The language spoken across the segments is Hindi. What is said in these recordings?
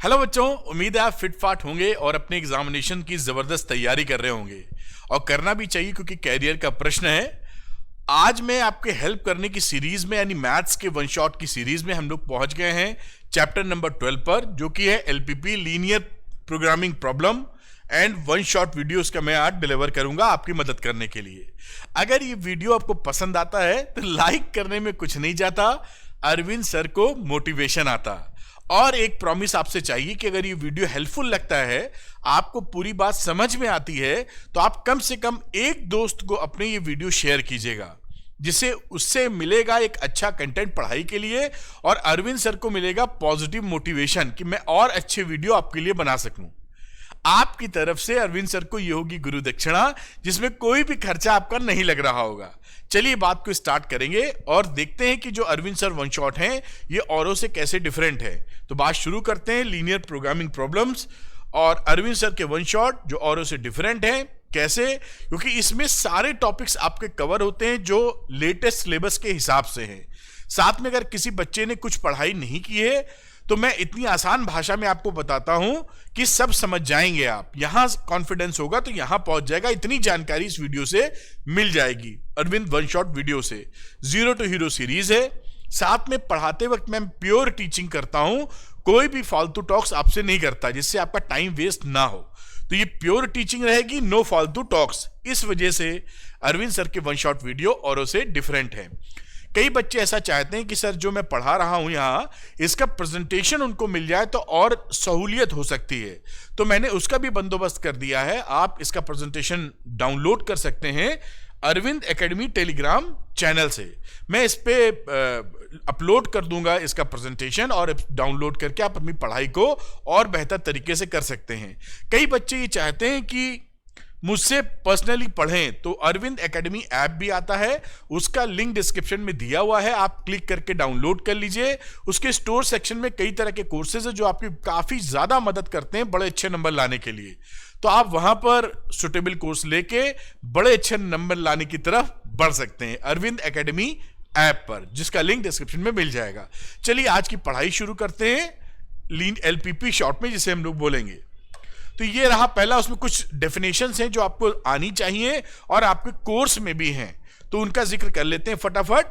हेलो बच्चों, उम्मीद है आप फिट फाट होंगे और अपने एग्जामिनेशन की जबरदस्त तैयारी कर रहे होंगे और करना भी चाहिए क्योंकि कैरियर का प्रश्न है। आज मैं आपके हेल्प करने की सीरीज में यानी मैथ्स के वन शॉट की सीरीज में हम लोग पहुंच गए हैं चैप्टर नंबर 12 पर, जो कि है LPP linear programming problem and one shot videos का मैं आज डिलीवर करूंगा आपकी मदद करने के लिए। अगर ये वीडियो आपको पसंद आता है तो लाइक करने में कुछ नहीं जाता, अरविंद सर को मोटिवेशन आता। और एक प्रॉमिस आपसे चाहिए कि अगर ये वीडियो हेल्पफुल लगता है, आपको पूरी बात समझ में आती है, तो आप कम से कम एक दोस्त को अपने ये वीडियो शेयर कीजिएगा, जिससे उससे मिलेगा एक अच्छा कंटेंट पढ़ाई के लिए और अरविंद सर को मिलेगा पॉजिटिव मोटिवेशन कि मैं और अच्छे वीडियो आपके लिए बना सकूं। आपकी तरफ से अरविंद सर को ये होगी गुरु दक्षिणा, जिसमें कोई भी खर्चा आपका नहीं लग रहा होगा। चलिए बात को स्टार्ट करेंगे और देखते हैं कि जो अरविंद सर वन शॉट हैं ये औरों से कैसे डिफरेंट है। तो बात शुरू करते हैं लीनियर प्रोग्रामिंग प्रॉब्लम्स और अरविंद सर के वन शॉट जो औरों से डिफरेंट है। कैसे? क्योंकि इसमें सारे टॉपिक्स आपके कवर होते हैं जो लेटेस्ट सिलेबस के हिसाब से हैं। साथ में अगर किसी बच्चे ने कुछ पढ़ाई नहीं की है तो मैं इतनी आसान भाषा में आपको बताता हूं कि सब समझ जाएंगे आप। यहां कॉन्फिडेंस होगा तो यहां पहुंच जाएगा। इतनी जानकारी इस वीडियो से मिल जाएगी। अरविंद वन शॉट वीडियो से जीरो टू हीरो सीरीज है। साथ में पढ़ाते वक्त मैं प्योर टीचिंग करता हूं, कोई भी फालतू टॉक्स आपसे नहीं करता जिससे आपका टाइम वेस्ट ना हो। तो ये प्योर टीचिंग रहेगी, नो फालतू टॉक्स। इस वजह से अरविंद सर के वन शॉट वीडियो औरों से डिफरेंट है। कई बच्चे ऐसा चाहते हैं कि सर जो मैं पढ़ा रहा हूं यहाँ, इसका प्रेजेंटेशन उनको मिल जाए तो और सहूलियत हो सकती है। तो मैंने उसका भी बंदोबस्त कर दिया है। आप इसका प्रेजेंटेशन डाउनलोड कर सकते हैं अरविंद एकेडमी टेलीग्राम चैनल से। मैं इस पे अपलोड कर दूंगा इसका प्रेजेंटेशन और डाउनलोड करके आप अपनी पढ़ाई को और बेहतर तरीके से कर सकते हैं। कई बच्चे ये चाहते हैं कि मुझसे पर्सनली पढ़ें, तो अरविंद एकेडमी ऐप भी आता है, उसका लिंक डिस्क्रिप्शन में दिया हुआ है, आप क्लिक करके डाउनलोड कर लीजिए। उसके स्टोर सेक्शन में कई तरह के कोर्सेज है जो आपकी काफी ज्यादा मदद करते हैं बड़े अच्छे नंबर लाने के लिए। तो आप वहां पर सुटेबल कोर्स लेके बड़े अच्छे नंबर लाने की तरफ बढ़ सकते हैं अरविंद एकेडमी ऐप पर, जिसका लिंक डिस्क्रिप्शन में मिल जाएगा। चलिए आज की पढ़ाई शुरू करते हैं एलपीपी शॉर्ट में, जिसे हम लोग बोलेंगे। तो ये रहा पहला, उसमें कुछ डेफिनेशंस हैं जो आपको आनी चाहिए और आपके कोर्स में भी हैं, तो उनका जिक्र कर लेते हैं फटाफट।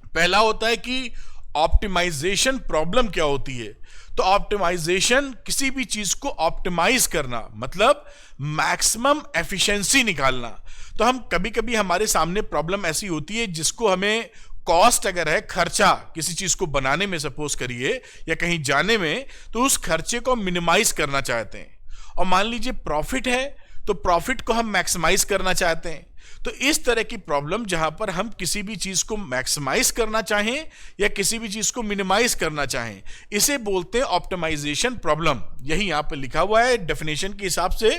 पहला होता है कि ऑप्टिमाइजेशन प्रॉब्लम क्या होती है। तो ऑप्टिमाइजेशन किसी भी चीज को ऑप्टिमाइज करना, मतलब मैक्सिमम एफिशिएंसी निकालना। तो हम कभी कभी हमारे सामने प्रॉब्लम ऐसी होती है जिसको हमें कॉस्ट अगर है, खर्चा किसी चीज को बनाने में सपोज करिए या कहीं जाने में, तो उस खर्चे को मिनिमाइज करना चाहते हैं। और मान लीजिए प्रॉफिट है तो प्रॉफिट को हम मैक्सिमाइज करना चाहते हैं। तो इस तरह की प्रॉब्लम जहां पर हम किसी भी चीज को मैक्सिमाइज करना चाहें या किसी भी चीज को मिनिमाइज करना चाहें, इसे बोलते हैं ऑप्टिमाइजेशन प्रॉब्लम। यही यहां पर लिखा हुआ है डेफिनेशन के हिसाब से।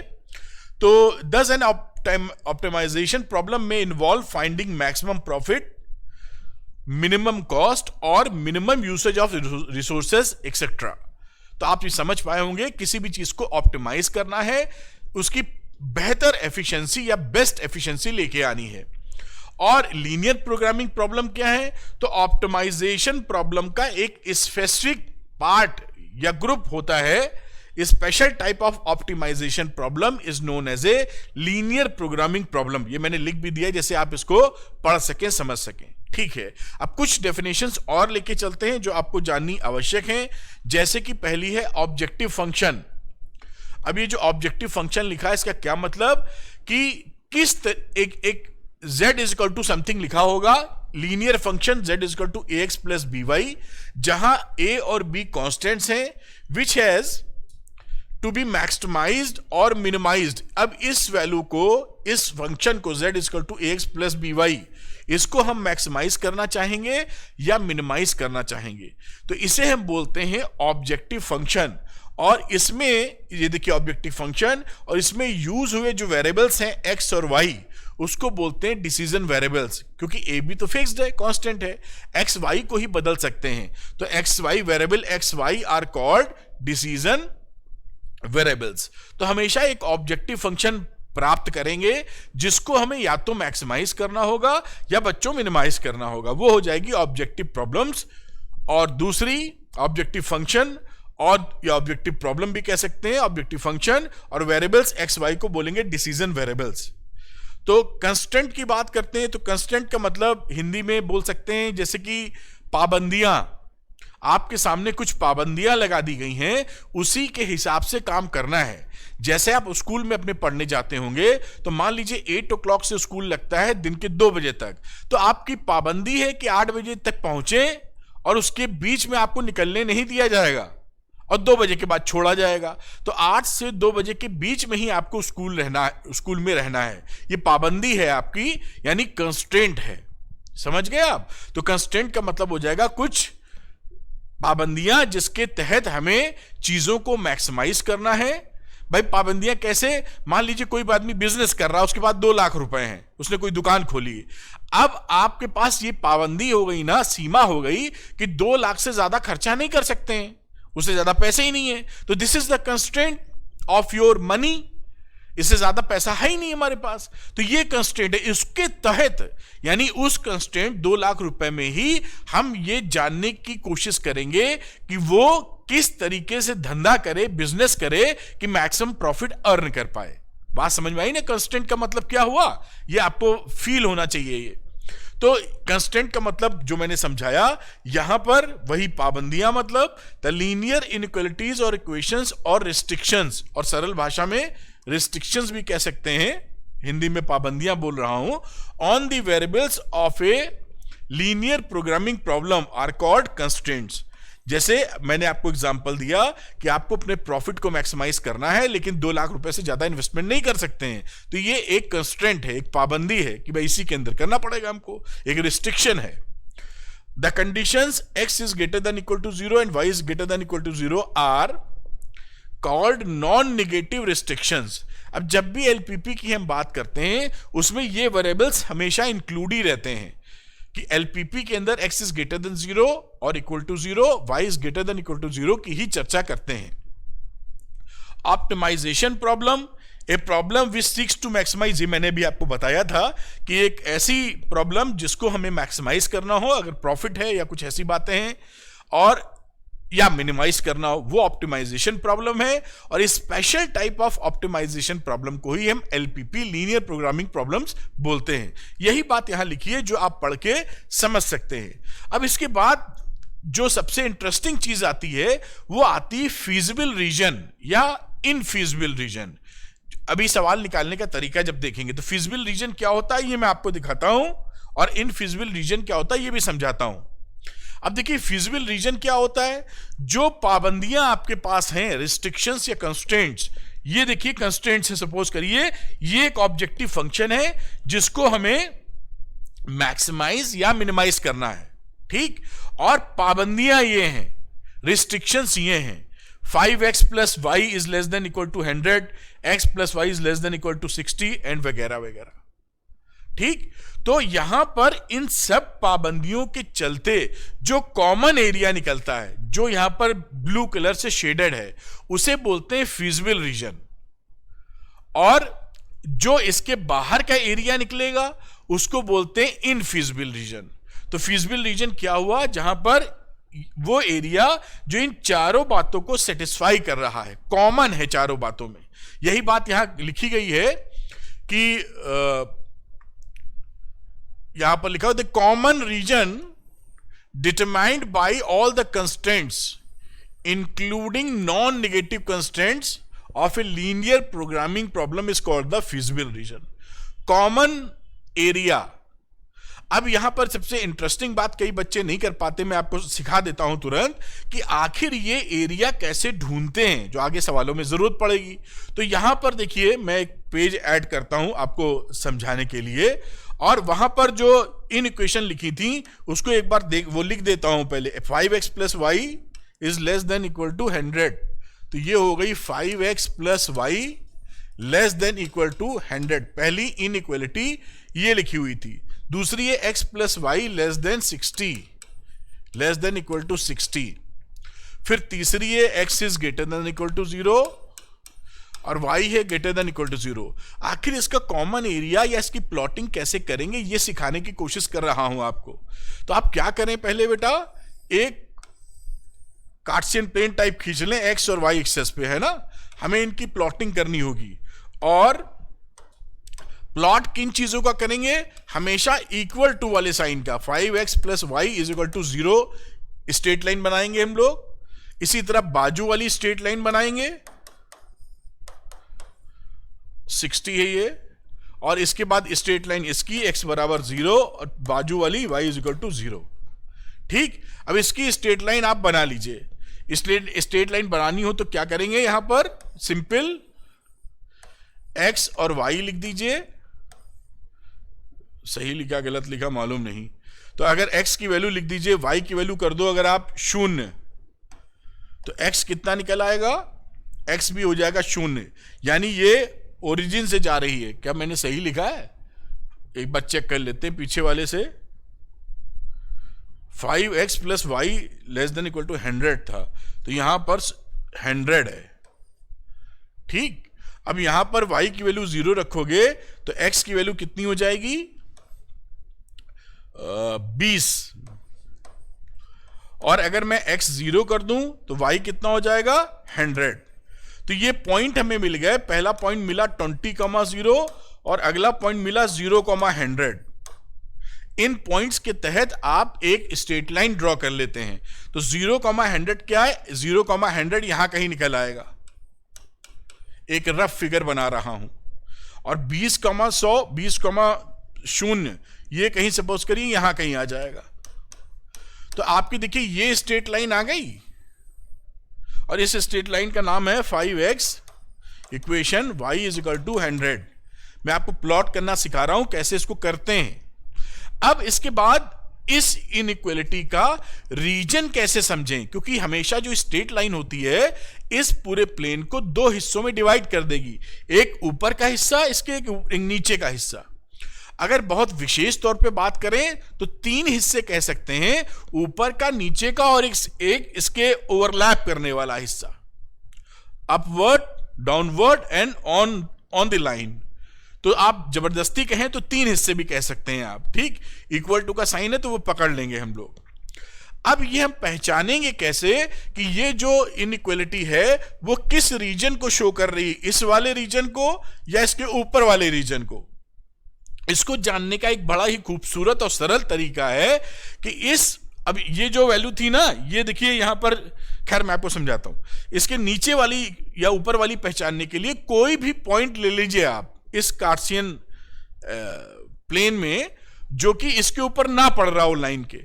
तो दस एन ऑप्टिमाइजेशन प्रॉब्लम में involve finding maximum profit, minimum cost और minimum usage of resources etcetera. तो आप ये समझ पाए होंगे, किसी भी चीज को ऑप्टिमाइज करना है, उसकी बेहतर एफिशिएंसी या बेस्ट एफिशिएंसी लेके आनी है। और लीनियर प्रोग्रामिंग प्रॉब्लम क्या है? तो ऑप्टिमाइजेशन प्रॉब्लम का एक स्पेसिफिक पार्ट या ग्रुप होता है। Special type of optimization problem is known as a linear programming problem. ये मैंने लिख भी दिया जैसे आप इसको पढ़ सकें, समझ सकें। ठीक है, अब कुछ डेफिनेशंस और लेके चलते हैं जो आपको जाननी आवश्यक है। जैसे कि पहली है ऑब्जेक्टिव फंक्शन। अब ये जो ऑब्जेक्टिव फंक्शन लिखा है, इसका क्या मतलब कि एक z is equal to something लिखा होगा, linear function z is equal to ax plus by, जहां a और b कॉन्स्टेंट्स हैं, which has to be maximized और मिनिमाइज्ड। अब इस वैल्यू को, इस फंक्शन को z is equal to ax plus by, इसको हम मैक्सिमाइज करना चाहेंगे या मिनिमाइज करना चाहेंगे, तो इसे हम बोलते हैं ऑब्जेक्टिव फंक्शन। और इसमें ये देखिए ऑब्जेक्टिव फंक्शन, और इसमें यूज हुए जो वेरिएबल्स हैं x और y, उसको बोलते हैं डिसीजन वेरिएबल्स, क्योंकि a भी तो फिक्स्ड है, कांस्टेंट है, x y को ही बदल सकते हैं। तो x y variable x y are called decision variables. तो हमेशा एक ऑब्जेक्टिव फंक्शन प्राप्त करेंगे जिसको हमें या तो मैक्सिमाइज करना होगा या बच्चों मिनिमाइज करना होगा, वो हो जाएगी ऑब्जेक्टिव प्रॉब्लम्स। और दूसरी ऑब्जेक्टिव फंक्शन और या ऑब्जेक्टिव प्रॉब्लम भी कह सकते हैं, ऑब्जेक्टिव फंक्शन, और वेरिएबल्स एक्स वाई को बोलेंगे डिसीजन वेरिएबल्स। तो कंस्टेंट की बात करते हैं तो कंस्टेंट का मतलब हिंदी में बोल सकते हैं जैसे कि पाबंदियां, आपके सामने कुछ पाबंदियां लगा दी गई हैं, उसी के हिसाब से काम करना है। जैसे आप स्कूल में अपने पढ़ने जाते होंगे तो मान लीजिए 8 o'clock से स्कूल लगता है दिन के 2 बजे तक, तो आपकी पाबंदी है कि 8 बजे तक पहुंचे और उसके बीच में आपको निकलने नहीं दिया जाएगा और 2 बजे के बाद छोड़ा जाएगा। तो 8 से 2 बजे के बीच में ही आपको स्कूल में रहना है। ये पाबंदी है आपकी, यानी कंस्ट्रेंट है। समझ गए आप? तो कंस्ट्रेंट का मतलब हो जाएगा कुछ पाबंदियां जिसके तहत हमें चीजों को मैक्सिमाइज करना है। भाई पाबंदियां कैसे? मान लीजिए कोई आदमी बिजनेस कर रहा है, उसके पास 2 लाख रुपए हैं, उसने कोई दुकान खोली है। अब आपके पास ये पाबंदी हो गई ना, सीमा हो गई कि 2 लाख से ज्यादा खर्चा नहीं कर सकते हैं, उससे ज्यादा पैसे ही नहीं है। तो this is the constraint of your money, इससे ज्यादा पैसा है ही नहीं हमारे पास, तो ये कंस्ट्रेंट है। इसके तहत यानी उस कंस्ट्रेंट 2 लाख रुपए में ही हम ये जानने की कोशिश करेंगे कि वो किस तरीके से धंधा करे, बिजनेस करे कि मैक्सिमम प्रॉफिट अर्न कर पाए। बात समझ में आई ना? कंस्ट्रेंट का मतलब क्या हुआ, ये आपको फील होना चाहिए। ये तो कंस्टेंट का मतलब जो मैंने समझाया यहां पर वही पाबंदियां, मतलब द लीनियर इनइक्वालिटीज और इक्वेशंस और रिस्ट्रिक्शंस, और सरल भाषा में रिस्ट्रिक्शंस भी कह सकते हैं, हिंदी में पाबंदियां बोल रहा हूं, on the variables of a linear programming problem are called constraints. जैसे मैंने आपको एग्जांपल दिया कि आपको अपने प्रॉफिट को मैक्सिमाइज करना है लेकिन 2 लाख रुपए से ज्यादा इन्वेस्टमेंट नहीं कर सकते हैं, तो ये एक कंस्ट्रेंट है, एक पाबंदी है कि भाई इसी के अंदर करना पड़ेगा हमको, एक रिस्ट्रिक्शन है। The conditions x is greater than equal to 0 and y is greater than equal to 0 are called non negative restrictions. अब जब भी एलपीपी की हम बात करते हैं उसमें ये वेरिएबल्स हमेशा इंक्लूड ही रहते हैं कि एलपीपी के अंदर x इज ग्रेटर देन 0 और equal to 0, y is greater than equal to 0 की ही चर्चा करते हैं। Optimization problem, a problem which seeks to maximize, ये मैंने भी आपको बताया था कि एक ऐसी प्रॉब्लम जिसको हमें मैक्सिमाइज करना हो, अगर प्रॉफिट है या कुछ ऐसी बातें हैं, और या मिनिमाइज करना हो, वो ऑप्टिमाइजेशन प्रॉब्लम है। और special type of optimization problem को ही हम एलपीपी, लीनियर प्रोग्रामिंग प्रॉब्लम्स बोलते हैं। यही बात यहां लिखी है जो आप पढ़ के समझ सकते हैं। अब इसके बाद जो सबसे इंटरेस्टिंग चीज आती है वो आती है फीजिबल रीजन या इनफीजिबल रीजन। अभी सवाल निकालने का तरीका जब देखेंगे तो फीजिबल रीजन क्या होता है ये मैं आपको दिखाता हूं, और इनफीजिबल रीजन क्या होता है ये भी समझाता हूं। अब देखिए फीजिबल रीजन क्या होता है, जो पाबंदियां आपके पास हैं, रिस्ट्रिक्शंस या कंस्ट्रेंट्स, ये देखिए कंस्ट्रेंट्स है, सपोज करिए ये एक ऑब्जेक्टिव फंक्शन है जिसको हमें मैक्सिमाइज या मिनिमाइज करना है, ठीक। और पाबंदियां ये हैं, रिस्ट्रिक्शंस ये हैं, 5x plus y is less than equal to 100, x plus y is less than equal to 60 and वगैरह वगैरह, ठीक। तो यहां पर इन सब पाबंदियों के चलते जो कॉमन एरिया निकलता है, जो यहां पर ब्लू कलर से शेडेड है, उसे बोलते हैं फीजिबल रीजन। और जो इसके बाहर का एरिया निकलेगा उसको बोलते हैं इनफीजिबल रीजन। तो फीजिबल रीजन क्या हुआ, जहां पर वो एरिया जो इन चारों बातों को सेटिस्फाई कर रहा है, कॉमन है चारों बातों में। यही बात यहां लिखी गई है कि यहां पर लिखा हो the common region determined by all the constraints including non negative constraints of a linear programming problem is called the feasible region. Common area. अब यहां पर सबसे इंटरेस्टिंग बात कई बच्चे नहीं कर पाते, मैं आपको सिखा देता हूं तुरंत कि आखिर ये एरिया कैसे ढूंढते हैं, जो आगे सवालों में जरूरत पड़ेगी। तो यहां पर देखिए मैं एक पेज ऐड करता हूं आपको समझाने के लिए, और वहां पर जो इन इक्वेशन लिखी थी उसको एक बार वो लिख देता हूं पहले। 5x plus y is less than equal to 100, तो ये हो गई 5x plus y less than equal to 100। पहली इन इक्वलिटी ये लिखी हुई थी। दूसरी है x plus y less than 60, less than equal to 60। फिर तीसरी है x is greater than equal to 0 और y है ग्रेटर देन इक्वल टू 0। आखिर इसका कॉमन एरिया या इसकी प्लॉटिंग कैसे करेंगे ये सिखाने की कोशिश कर रहा हूं आपको। तो आप क्या करें, पहले बेटा एक कार्टेशियन प्लेन टाइप खींच लें एक्स और वाई एक्सेस पे, है ना। हमें इनकी प्लॉटिंग करनी होगी, और प्लॉट किन चीजों का करेंगे, हमेशा इक्वल टू वाले साइन का। 5x plus y is equal to 0 straight line बनाएंगे हम लोग। इसी तरह बाजू वाली स्ट्रेट लाइन बनाएंगे, 60 है ये, और इसके बाद स्ट्रेट लाइन इसकी x बराबर 0 और बाजू वाली y इज इक्वल टू 0। ठीक, अब इसकी स्ट्रेट लाइन आप बना लीजिए। स्ट्रेट लाइन बनानी हो तो क्या करेंगे, यहां पर सिंपल x और y लिख दीजिए। सही लिखा गलत लिखा मालूम नहीं, तो अगर x की वैल्यू लिख दीजिए, y की वैल्यू कर दो अगर आप 0, तो x कितना निकल आएगा, x भी हो जाएगा 0, यानी ये ओरिजिन से जा रही है। क्या मैंने सही लिखा है, एक बार चेक कर लेते हैं पीछे वाले से। 5x plus y less than equal to 100 था, तो यहां पर 100 है। ठीक, अब यहां पर y की वैल्यू 0 रखोगे तो x की वैल्यू कितनी हो जाएगी, 20, और अगर मैं x 0 कर दूं तो y कितना हो जाएगा, 100। तो ये पॉइंट हमें मिल गए। पहला पॉइंट मिला 20,0 और अगला पॉइंट मिला 0,100। इन पॉइंट्स के तहत आप एक स्ट्रेट लाइन ड्रॉ कर लेते हैं। तो 0,100 क्या है, 0,100 यहां कहीं निकल आएगा, एक रफ फिगर बना रहा हूं। और 20,100, 20,0 ये कहीं सपोज करिए यहां कहीं आ जाएगा। तो आपकी देखिए ये स्ट्रेट लाइन आ गई, और इस स्ट्रेट लाइन का नाम है 5x equation y is equal to 100। मैं आपको प्लॉट करना सिखा रहा हूं कैसे इसको करते हैं। अब इसके बाद इस इनइक्वालिटी का रीजन कैसे समझें, क्योंकि हमेशा जो स्ट्रेट लाइन होती है इस पूरे प्लेन को दो हिस्सों में डिवाइड कर देगी, एक ऊपर का हिस्सा, इसके एक नीचे का हिस्सा। अगर बहुत विशेष तौर पे बात करें तो 3 हिस्से कह सकते हैं, ऊपर का, नीचे का और एक इसके ओवरलैप करने वाला हिस्सा, upward, downward and on the line. तो आप जबरदस्ती कहें तो 3 हिस्से भी कह सकते हैं आप। ठीक, इक्वल टू का साइन है तो वो पकड़ लेंगे हम लोग। अब ये हम पहचानेंगे कैसे कि ये जो इनइक्वालिटी है वो किस रीजन को शो कर रही है, इस वाले रीजन को या इसके ऊपर वाले रीजन को। इसको जानने का एक बड़ा ही खूबसूरत और सरल तरीका है कि अब ये जो वैल्यू थी ना, ये देखिए यहां पर, खैर मैं आपको समझाता हूं। इसके नीचे वाली या ऊपर वाली पहचानने के लिए कोई भी पॉइंट ले लीजिए आप इस कार्टेशियन प्लेन में, जो कि इसके ऊपर ना पड़ रहा हो लाइन के।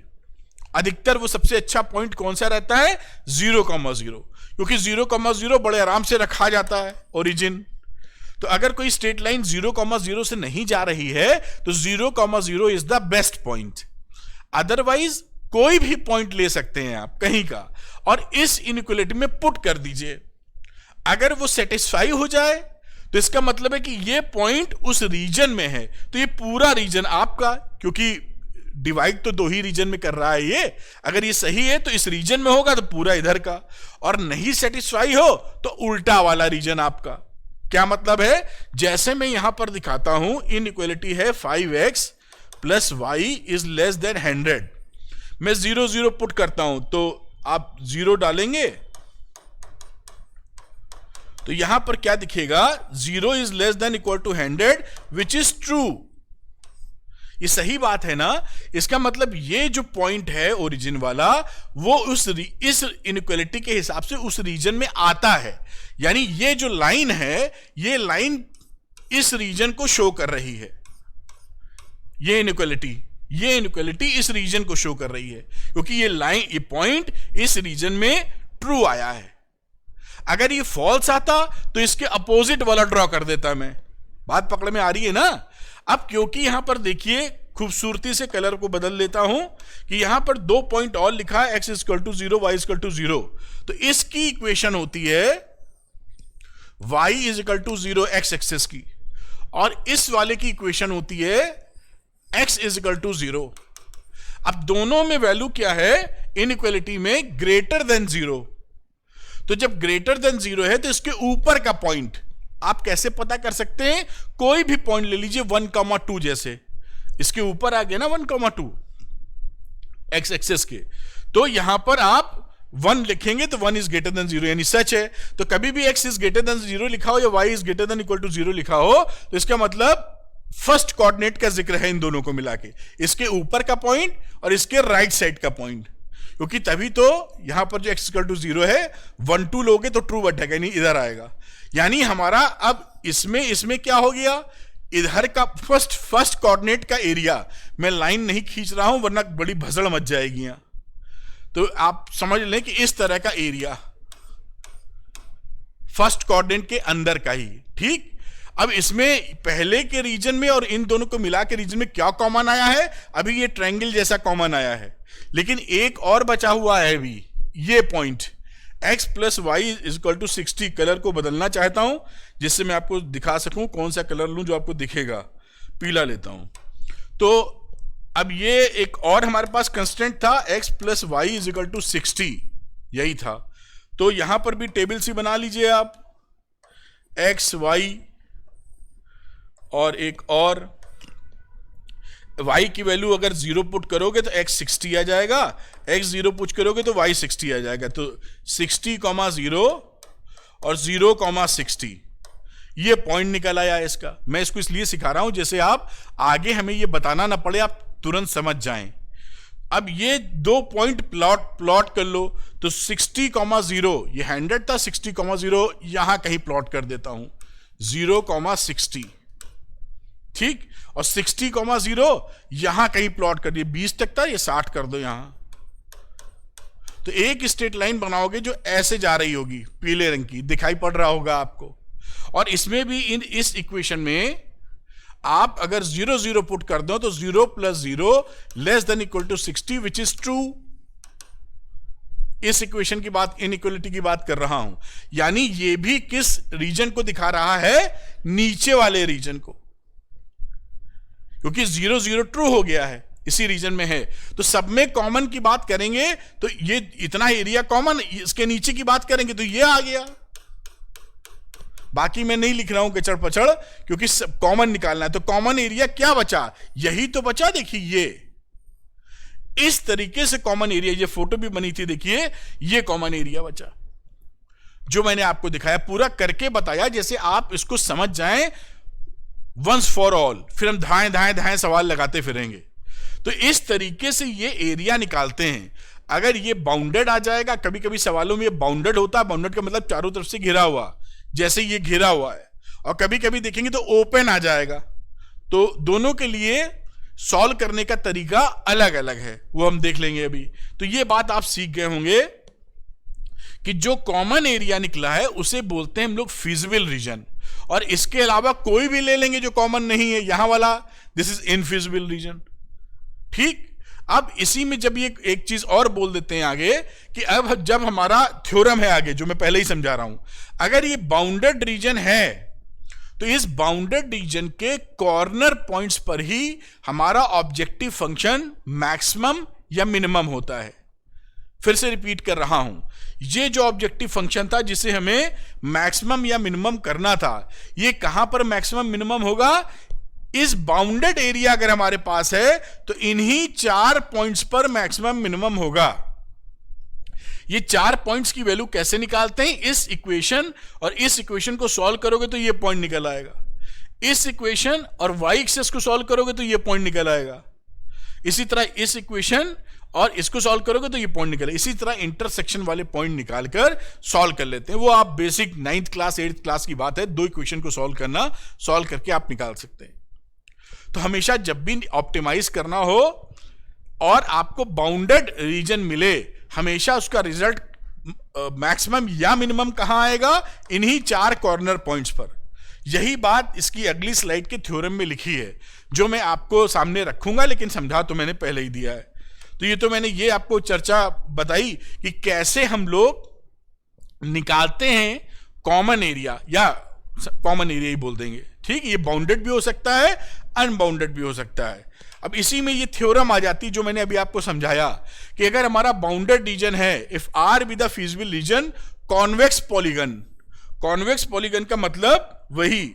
अधिकतर वो सबसे अच्छा पॉइंट कौन सा रहता है, 0,0, क्योंकि 0,0 बड़े आराम से रखा जाता है ओरिजिन। तो अगर कोई स्ट्रेट लाइन 0,0 से नहीं जा रही है तो 0,0 is the best point. Otherwise कोई भी पॉइंट ले सकते हैं आप कहीं का, और इस इनइक्वालिटी में पुट कर दीजिए। अगर वो सेटिस्फाई हो जाए तो इसका मतलब है कि ये पॉइंट उस रीजन में है, तो ये पूरा रीजन आपका, क्योंकि डिवाइड तो 2 ही रीजन में कर रहा है ये। अगर ये सही है तो इस रीजन में होगा तो पूरा इधर का, और नहीं सेटिस्फाई हो तो उल्टा वाला रीजन आपका। क्या मतलब है, जैसे मैं यहां पर दिखाता हूं, इनइक्वालिटी है 5x plus y is less than 100। मैं 0 0 पुट करता हूं तो आप 0 डालेंगे तो यहां पर क्या दिखेगा, 0 is less than equal to 100 which is true. ये सही बात है ना। इसका मतलब ये जो पॉइंट है ओरिजिन वाला, वो इस इनइक्वालिटी के हिसाब से उस रीजन में आता है। यानी ये जो लाइन है, ये लाइन इस रीजन को शो कर रही है। ये इनइक्वालिटी इस रीजन को शो कर रही है, क्योंकि ये पॉइंट इस रीजन में ट्रू आया है। अगर ये फॉल्स आता तो इसके अपोजिट वाला ड्रॉ कर देता मैं। बात पकड़ में आ रही है ना। अब क्योंकि यहां पर देखिए, खूबसूरती से कलर को बदल लेता हूं कि यहां पर 2 पॉइंट और लिखा है, x equal to 0, y equal to 0। तो इसकी इक्वेशन होती है y is equal to 0 x axis की, और इस वाले की इक्वेशन होती है x इज इक्वल टू 0। अब दोनों में वैल्यू क्या है, इनइक्वालिटी में ग्रेटर देन 0। तो जब ग्रेटर देन 0 है तो इसके ऊपर का पॉइंट आप कैसे पता कर सकते हैं, कोई भी पॉइंट ले लीजिए 1,2 जैसे, इसके ऊपर आ गया ना 1,2 x एक्सेस के, तो यहां पर आप 1 लिखेंगे तो 1 इज ग्रेटर देन 0 यानी सच है। तो कभी भी x इज ग्रेटर देन 0 लिखा हो या y is greater than equal to 0 लिखा हो तो इसका मतलब फर्स्ट कोऑर्डिनेट का जिक्र है इन दोनों को मिला के, इसके ऊपर का पॉइंट और इसके राइट साइड का पॉइंट, क्योंकि तभी तो यहां पर जो x इक्वल टू 0 है 1 2 लोगे तो ट्रू बैठेगा यानी इधर आएगा। यानी हमारा अब इसमें क्या हो गया, इधर का फर्स्ट कोऑर्डिनेट का एरिया, मैं लाइन नहीं खींच रहा हूं वरना बड़ी भसड़ मच जाएगी यहां, तो आप समझ लें कि इस तरह का एरिया फर्स्ट कोऑर्डिनेट के अंदर का ही। ठीक, अब इसमें पहले के रीजन में और इन दोनों को मिला के रीजन में क्या कॉमन आया है, अभी ये ट्रायंगल जैसा कॉमन आया है, लेकिन एक और बचा हुआ है अभी, ये point x plus y is equal to 60। Colour को बदलना चाहता हूं जिससे मैं आपको दिखा सकूं, कौन सा कलर लूं जो आपको दिखेगा, पीला लेता हूं। तो अब ये एक और हमारे पास कंस्टेंट था x plus y is equal to 60, यही था। तो यहां पर भी टेबल सी बना लीजिए आप, x y और एक और y की वैल्यू अगर 0 पुट करोगे तो x 60 आ जाएगा, x 0 पुट करोगे तो y 60 आ जाएगा। तो 60,0 और 0,60 ये पॉइंट निकल आया इसका। मैं इसको इसलिए सिखा रहा हूं जैसे आप आगे हमें ये बताना ना पड़े, आप तुरंत समझ जाएं। अब ये दो पॉइंट प्लॉट कर लो, तो 60,0 ये 100 था, 60,0 यहां कहीं प्लॉट कर देता हूं 0,60, ठीक, और 60,0 यहां कहीं प्लॉट कर दिए, 20 तक था, ये 60 कर दो यहां। तो एक स्ट्रेट लाइन बनाओगे जो ऐसे जा रही होगी, पीले रंग की, दिखाई पड़ रहा होगा आपको। और इसमें भी इस इक्वेशन में आप अगर 0 0 पुट कर दो तो 0 plus 0 less than equal to 60 which is true. इस इक्वेशन की बात, इनइक्वालिटी की बात कर रहा हूं, यानी ये भी किस रीजन को दिखा रहा है, नीचे वाले रीजन को, क्योंकि 0 0 ट्रू हो गया है, इसी रीजन में है। तो सब में कॉमन की बात करेंगे तो ये इतना एरिया कॉमन, इसके नीचे की बात करेंगे तो ये आ गया। बाकी मैं नहीं लिख रहा हूं कचड़ पचड़, क्योंकि सब कॉमन निकालना है। तो कॉमन एरिया क्या बचा, यही तो बचा। देखिए ये इस तरीके से कॉमन एरिया, ये फोटो भी बनी थी, देखिए ये कॉमन एरिया बचा जो मैंने आपको दिखाया, पूरा करके बताया जैसे आप इसको समझ जाएं वंस फॉर ऑल। फिर हम धाएं सवाल लगाते फिरेंगे। तो इस तरीके से ये एरिया निकालते हैं। अगर ये बाउंडेड आ जाएगा, कभी कभी सवालों में ये बाउंडेड होता है, बाउंडेड का मतलब चारों तरफ से घिरा हुआ, जैसे ये घिरा हुआ है, और कभी कभी देखेंगे तो ओपन आ जाएगा। तो दोनों के लिए सॉल्व करने का तरीका अलग अलग है, वो हम देख लेंगे अभी। तो ये बात आप सीख गए होंगे कि जो कॉमन एरिया निकला है उसे बोलते हैं हम लोग फिजिबल रीजन, और इसके अलावा कोई भी ले लेंगे जो कॉमन नहीं है, यहां वाला दिस इज इनफिजिबल रीजन। ठीक, अब इसी में जब ये एक चीज और बोल देते हैं आगे कि अब जब हमारा थ्योरम है आगे, जो मैं पहले ही समझा रहा हूं, अगर ये बाउंडेड रीजन है तो इस बाउंडेड रीजन के कॉर्नर पॉइंट्स पर ही हमारा ऑब्जेक्टिव फंक्शन मैक्सिमम या मिनिमम होता है। फिर से रिपीट कर रहा हूं, ये जो ऑब्जेक्टिव फंक्शन था जिसे हमें मैक्सिमम या मिनिमम करना था, ये कहां पर मैक्सिमम मिनिमम होगा, इस बाउंडेड एरिया अगर हमारे पास है तो इन्हीं 4 पॉइंट्स पर मैक्सिमम मिनिमम होगा। ये 4 पॉइंट्स की वैल्यू कैसे निकालते हैं, इस इक्वेशन और इस इक्वेशन को सॉल्व करोगे तो ये पॉइंट निकल आएगा, इस इक्वेशन और वाई एक्सिस को सॉल्व करोगे तो ये पॉइंट निकल आएगा, इसी तरह इस इक्वेशन और इसको सॉल्व करोगे तो ये पॉइंट निकलेगा। इसी तरह इंटरसेक्शन वाले पॉइंट निकालकर सॉल्व कर लेते हैं। वो आप basic 9th class 8th class की बात है, 2 इक्वेशन को सॉल्व करना, सॉल्व करके आप निकाल सकते हैं। तो हमेशा जब भी ऑप्टिमाइज करना हो और आपको बाउंडेड रीजन मिले, हमेशा उसका रिजल्ट मैक्सिमम या मिनिमम कहां आएगा, इन्हीं 4 कॉर्नर पॉइंट्स पर। यही बात इसकी अगली स्लाइड के थ्योरम में लिखी है, जो मैं आपको सामने रखूंगा, लेकिन समझा तो मैंने पहले ही दिया है। तो ये तो मैंने ये आपको चर्चा बताई कि कैसे हम लोग निकालते हैं कॉमन एरिया, या कॉमन एरिया ही बोल देंगे। ठीक, ये बाउंडेड भी हो सकता है, अनबाउंडेड भी हो सकता है। अब इसी में ये थ्योरम आ जाती जो मैंने अभी आपको समझाया कि अगर हमारा बाउंडेड रीजन है, if R be the feasible reason convex polygon, convex polygon का मतलब वही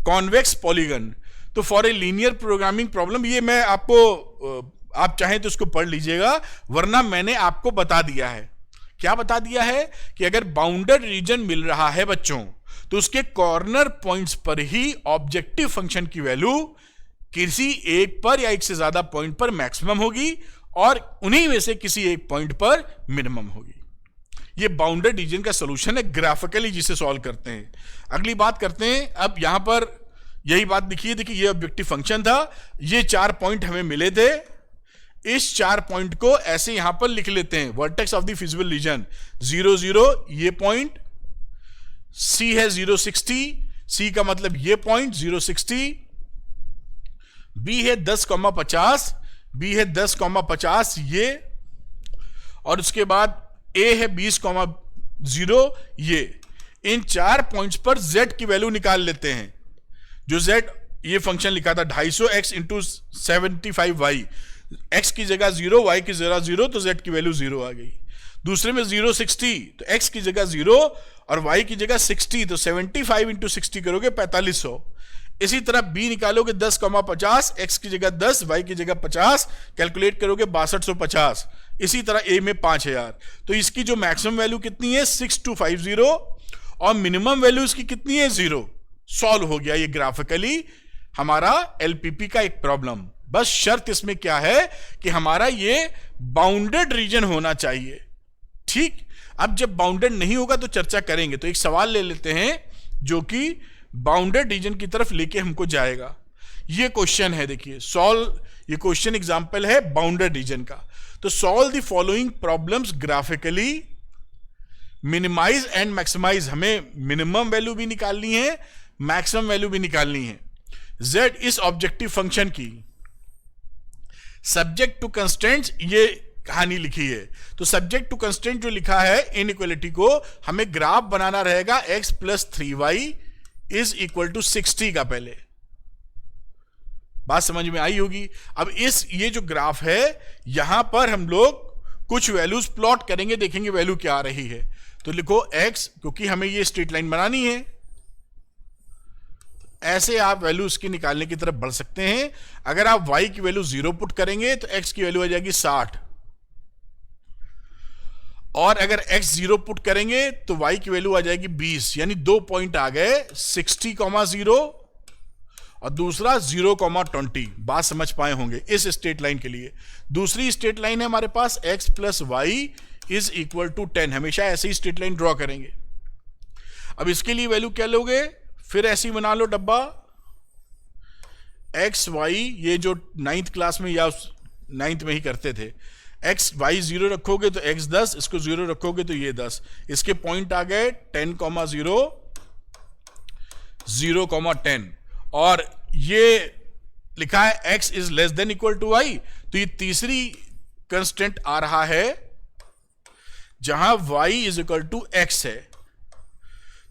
कॉन्वेक्स पॉलीगन। तो for a linear programming problem, ये मैं आपको आप चाहें तो उसको पढ़ लीजिएगा, वरना मैंने आपको बता दिया है। क्या बता दिया है कि अगर बाउंडेड रीजन मिल रहा है बच्चों, तो उसके कॉर्नर पॉइंट्स पर ही ऑब्जेक्टिव फंक्शन की वैल्यू किसी एक पर या एक से ज्यादा पॉइंट पर मैक्सिमम होगी और उन्हीं में से किसी एक पॉइंट पर मिनिमम होगी। ये बाउंडेड रीजन का सॉल्यूशन है, ग्राफिकली जिसे सॉल्व करते हैं। अगली बात करते हैं, अब यहां पर यही बात देखिए, ये ऑब्जेक्टिव फंक्शन था, ये 4 पॉइंट हमें मिले थे। इस 4 पॉइंट को ऐसे यहां पर लिख लेते हैं, vertex of the feasible reason 0 0, ये पॉइंट C है 0 60, C का मतलब ये पॉइंट 0 60, B है 10,50, B है 10,50 ये, और उसके बाद A है 20,0 ये। इन 4 पॉइंट्स पर Z की वैल्यू निकाल लेते हैं। जो Z ये फंक्शन लिखा था 250x इंटू 75y, x की जगह 0, y की जगह 0, तो Z की वैल्यू 0 आ गई। दूसरे में 0 60, तो x की जगह 0 और y की जगह 60, तो 75 इंटू 60 करोगे 4500। इसी तरह b निकालोगे 10,50, x की जगह 10, y की जगह 50, कैलकुलेट करोगे 6250। इसी तरह a में 5000। तो इसकी जो मैक्सिमम वैल्यू कितनी है 6250 और मिनिमम वैल्यू इसकी कितनी है 0। सॉल्व हो गया ये ग्राफिकली हमारा एलपीपी का एक प्रॉब्लम। बस शर्त इसमें क्या है कि हमारा ये बाउंडेड रीजन होना चाहिए। ठीक, अब जब बाउंडेड नहीं होगा तो चर्चा करेंगे। तो एक सवाल ले लेते हैं जो कि बाउंडेड रीजन की तरफ लेके हमको जाएगा। ये क्वेश्चन है, देखिए सॉल्व, ये क्वेश्चन एग्जांपल है बाउंडेड रीजन का। तो solve the following problems graphically, minimise and maximise. हमें मिनिमम वैल्यू भी निकालनी है, मैक्सिमम वैल्यू भी निकालनी है। z इस ऑब्जेक्टिव फंक्शन की सब्जेक्ट टू कंस्ट्रेंट्स, ये कहानी लिखी है। तो सब्जेक्ट टू कंस्ट्रेंट जो लिखा है इनइक्वालिटी को, हमें ग्राफ बनाना रहेगा x plus 3y is equal to 60 का। पहले बात समझ में आई होगी। अब ये जो ग्राफ है, यहां पर हम लोग कुछ वैल्यूज प्लॉट करेंगे, देखेंगे वैल्यू क्या आ रही है। तो लिखो x, क्योंकि हमें ये स्ट्रेट लाइन बनानी है, ऐसे आप वैल्यू इसकी निकालने की तरफ बढ़ सकते हैं। अगर आप y की वैल्यू 0 पुट करेंगे तो x की वैल्यू आ जाएगी 60, और अगर x 0 पुट करेंगे तो y की वैल्यू आ जाएगी 20। यानी 2 पॉइंट आ गए, 60,0 और दूसरा 0,20। बात समझ पाए होंगे इस स्ट्रेट लाइन के लिए। दूसरी स्ट्रेट लाइन है हमारे पास x plus y is equal to 10। हमेशा ऐसे ही स्ट्रेट लाइन ड्रॉ करेंगे। अब इसके लिए वैल्यू क्या लोगे, फिर ऐसे ही बना लो डब्बा, एक्स वाई, ये जो 9th क्लास में या 9th में ही करते थे, एक्स वाई 0 रखोगे तो x 10, इसको 0 रखोगे तो ये 10। इसके पॉइंट आ गए 10,0, 0,10, और ये लिखा है x is less than equal to y। तो ये तीसरी कंस्टेंट आ रहा है जहां y is equal to x है।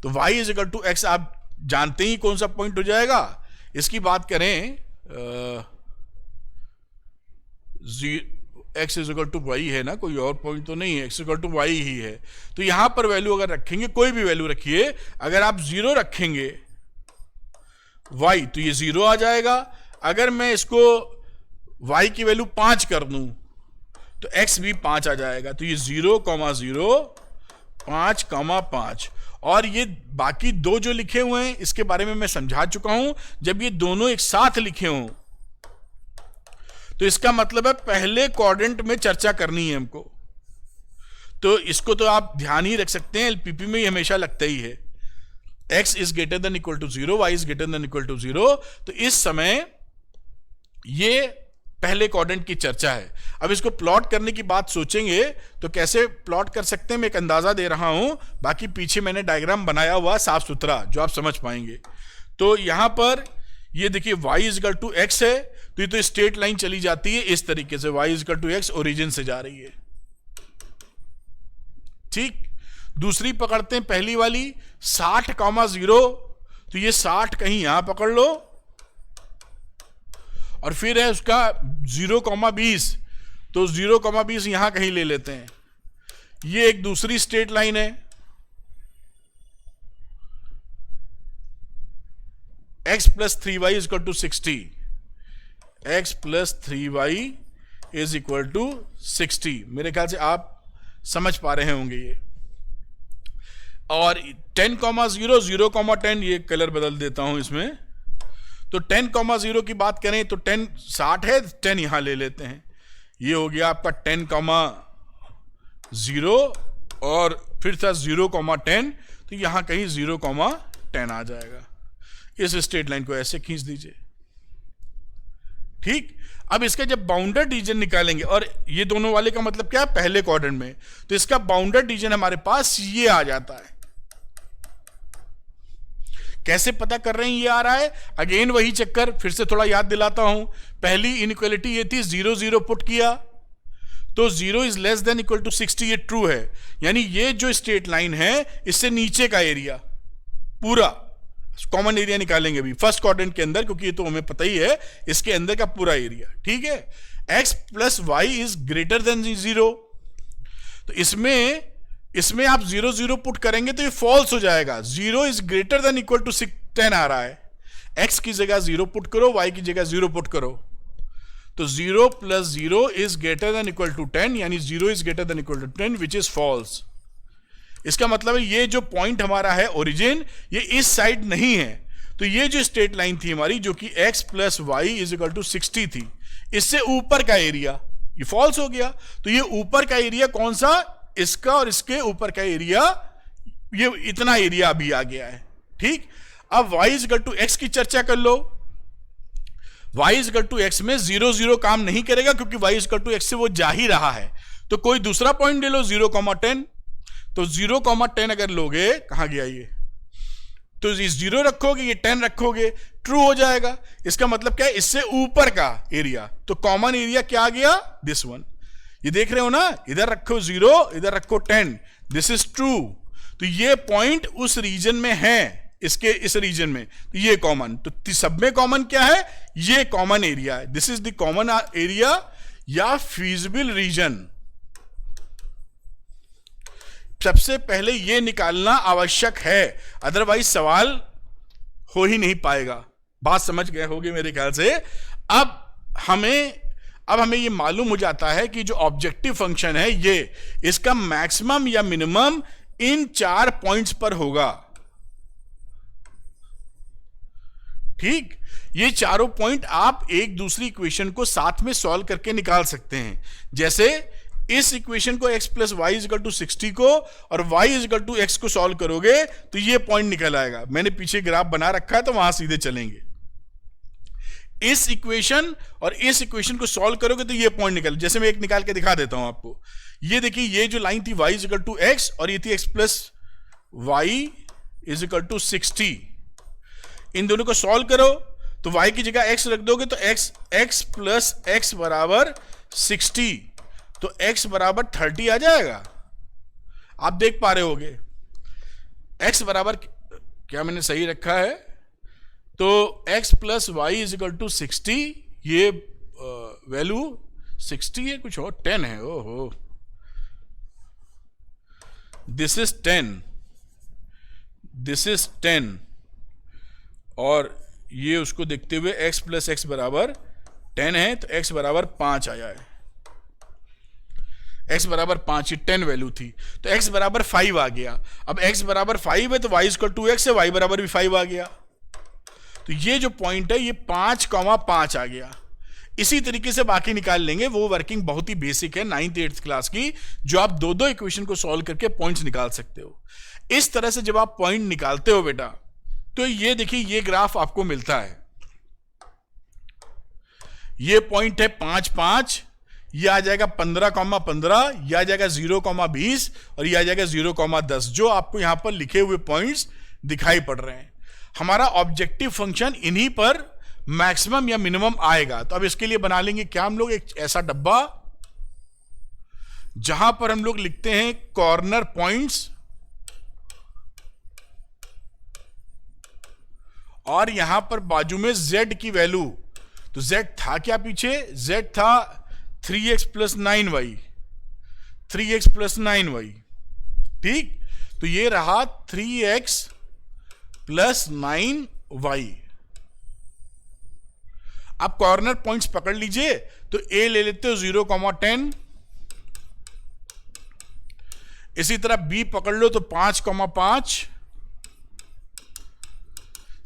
तो y is equal to x आप जानते ही कौन सा पॉइंट हो जाएगा। इसकी बात करें, x is equal to y है ना, कोई और पॉइंट तो नहीं है, x इक्वल टू वाई ही है। तो यहां पर वैल्यू अगर रखेंगे, कोई भी वैल्यू रखिए, अगर आप 0 रखेंगे y तो ये 0 आ जाएगा। अगर मैं इसको y की वैल्यू 5 कर दूं तो x भी 5 आ जाएगा। तो ये 0,0, 5,5, और ये बाकी दो जो लिखे हुए हैं इसके बारे में मैं समझा चुका हूं। जब ये दोनों एक साथ लिखे हों तो इसका मतलब है पहले क्वाड्रेंट में चर्चा करनी है हमको। तो इसको तो आप ध्यान ही रख सकते हैं, एलपीपी में ही हमेशा लगता ही है, x is greater than equal to 0, y is greater than equal to 0। तो इस समय ये पहले क्वाड्रेंट की चर्चा है। अब इसको प्लॉट करने की बात सोचेंगे तो कैसे प्लॉट कर सकते हैं, मैं एक अंदाजा दे रहा हूं, बाकी पीछे मैंने डायग्राम बनाया हुआ साफ सुथरा जो आप समझ पाएंगे। तो यहां पर ये देखिए y is equal to x है, तो ये तो स्ट्रेट लाइन चली जाती है इस तरीके से, y is equal to x origin से जा रही है। ठीक, दूसरी पकड़ते हैं पहली वाली 60,0, तो ये 60 कहीं यहां पकड़ लो, और फिर है उसका 0,20, तो 0,20 यहां कहीं ले लेते हैं। ये एक दूसरी स्ट्रेट लाइन है, x plus 3y is equal to 60, x plus 3y is equal to 60। मेरे ख्याल से आप समझ पा रहे होंगे ये। और 10,0 0,10, ये कलर बदल देता हूं इसमें। तो 10,0 की बात करें तो 10 60 है, 10 यहां ले लेते हैं। ये हो गया आपका 10,0 और फिर था 0,10, तो यहां कहीं 0,10 आ जाएगा। इस स्ट्रेट लाइन को ऐसे खींच दीजिए। ठीक, अब इसका जब बाउंडेड रीजन निकालेंगे, और ये दोनों वाले का मतलब क्या है, पहले क्वाड्रेंट में, तो इसका बाउंडेड रीजन हमारे पास ये आ जाता है। कैसे पता कर रहे हैं ये आ रहा है? अगेन वही चक्कर, फिर से थोड़ा याद दिलाता हूं। पहली इनइक्वालिटी ये थी 0 0 पुट किया तो 0 is less than equal to 60, ये ट्रू है। यानी ये जो स्ट्रेट लाइन है इससे नीचे का एरिया पूरा कॉमन एरिया निकालेंगे अभी फर्स्ट क्वाड्रेंट के अंदर, क्योंकि ये तो हमें पता ही है इसके अंदर का पूरा एरिया। ठीक है, x plus y is greater than 0, तो इसमें आप 0 0 पुट करेंगे तो ये फॉल्स हो जाएगा। 0 is greater than equal to 10 आ रहा है। x की जगह 0 पुट करो, y की जगह 0 पुट करो, तो 0 plus 0 is greater than equal to 10, यानी 0 is greater than equal to 10 which is false. इसका मतलब है ये जो पॉइंट हमारा है ओरिजिन, ये इस साइड नहीं है। तो ये जो स्ट्रेट लाइन थी हमारी, जो कि x plus y is equal to 60 थी, इससे ऊपर का एरिया ये फॉल्स हो गया। तो ये ऊपर का एरिया कौन सा, इसका, और इसके ऊपर का एरिया, ये इतना एरिया अभी आ गया है। ठीक, अब y is equal to x की चर्चा कर लो। y is equal to x में 0 0 काम नहीं करेगा, क्योंकि y is equal to x से वो जा ही रहा है। तो कोई दूसरा पॉइंट ले लो 0,10, तो 0,10 अगर लोगे, कहां गया ये, तो ये 0 रखोगे, ये 10 रखोगे, ट्रू हो जाएगा। इसका मतलब क्या है, इससे ऊपर का एरिया। तो कॉमन एरिया क्या आ गया, दिस वन। ये देख रहे हो ना, इधर रखो 0, इधर रखो 10, दिस इज ट्रू। तो ये पॉइंट उस रीजन में है, इसके इस रीजन में, तो ये कॉमन। तो सब में कॉमन क्या है, ये कॉमन एरिया है। This is the common area या फीजिबल रीजन। सबसे पहले ये निकालना आवश्यक है, अदरवाइज सवाल हो ही नहीं पाएगा। बात समझ गए होगे मेरे ख्याल से। अब हमें ये मालूम हो जाता है कि जो ऑब्जेक्टिव फंक्शन है ये, इसका मैक्सिमम या मिनिमम इन 4 पॉइंट्स पर होगा। ठीक, ये चारों पॉइंट आप एक दूसरी इक्वेशन को साथ में सॉल्व करके निकाल सकते हैं। जैसे इस इक्वेशन को x plus y is equal to 60 को और y is equal to x को सॉल्व करोगे तो ये पॉइंट निकल आएगा। मैंने पीछे ग्राफ बना रखा है तो वहां सीधे चलेंगे। इस इक्वेशन और इस इक्वेशन को सॉल्व करोगे तो ये पॉइंट निकल, जैसे मैं एक निकाल के दिखा देता हूं आपको। ये देखिए, ये जो लाइन थी y is equal to x और ये थी x plus y is equal to 60। इन दोनों को सॉल्व करो तो y की जगह x रख दोगे तो x प्लस x बराबर 60, तो x बराबर 30 आ जाएगा। आप देख पा रहे होगे x बराबर, क्या मैंने सही रखा है, तो x plus y is equal to 60, ये वैल्यू 60 है, कुछ और 10 है। ओहो, दिस इज 10, दिस इज 10, और ये उसको देखते हुए x प्लस x बराबर 10 है, तो x बराबर 5 आया है। x बराबर 5, 10 वैल्यू थी, तो x बराबर 5 आ गया। अब x बराबर 5 है तो y इक्वल टू x है, y बराबर भी 5 आ गया। तो ये जो पॉइंट है ये 5,5 आ गया। इसी तरीके से बाकी निकाल लेंगे, वो वर्किंग बहुत ही बेसिक है 9th 8th क्लास की, जो आप दो इक्वेशन को सॉल्व करके पॉइंट्स निकाल सकते हो। इस तरह से जब आप पॉइंट निकालते हो बेटा, तो ये देखिए, ये ग्राफ आपको मिलता है। ये पॉइंट है 5, 5, ये आ जाएगा 15,15, ये आ जाएगा 0,20 और ये आ जाएगा 0,10, जो आपको यहां पर लिखे हुए पॉइंट्स दिखाई पड़ रहे हैं। हमारा ऑब्जेक्टिव फंक्शन इन्हीं पर मैक्सिमम या मिनिमम आएगा। तो अब इसके लिए बना लेंगे क्या हम लोग, एक ऐसा डब्बा जहां पर हम लोग लिखते हैं कॉर्नर पॉइंट्स, और यहां पर बाजू में z की वैल्यू, तो z था क्या पीछे, z था 3x plus 9y, 3x plus 9y। ठीक, तो ये रहा 3x प्लस 9y। आप कॉर्नर पॉइंट्स पकड़ लीजिए, तो ए ले लेते हो 0,10, इसी तरह बी पकड़ लो तो 5,5,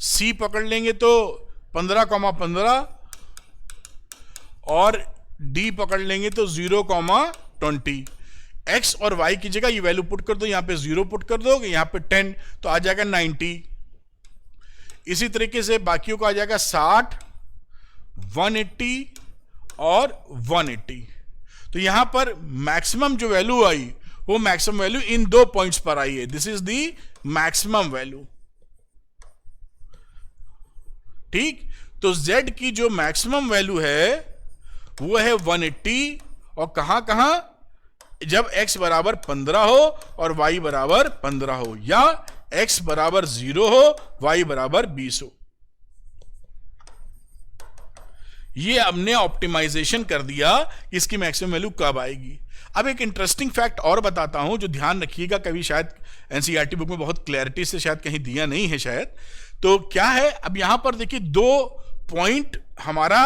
सी पकड़ लेंगे तो 15,15 और डी पकड़ लेंगे तो 0,20। एक्स और वाई की जगह ये वैल्यू पुट कर दो, यहां पे 0 पुट कर दो, यहां पे 10, तो आ जाएगा 90। इसी तरीके से बाकियों को आ जाएगा 60, 180 और 180। तो यहां पर मैक्सिमम जो वैल्यू आई वो मैक्सिमम वैल्यू इन दो पॉइंट्स पर आई है। This is the maximum value. ठीक, तो Z की जो मैक्सिमम वैल्यू है वो है 180, और कहां कहां, जब x बराबर 15 हो और y बराबर 15 हो, या x बराबर 0 हो, y बराबर 20 हो। ये हमने ऑप्टिमाइजेशन कर दिया कि इसकी मैक्सिमम वैल्यू कब आएगी। अब एक इंटरेस्टिंग फैक्ट और बताता हूं जो ध्यान रखिएगा, कभी शायद एनसीईआरटी बुक में बहुत क्लैरिटी से शायद कहीं दिया नहीं है शायद। तो क्या है, अब यहां पर देखिए 2 पॉइंट हमारा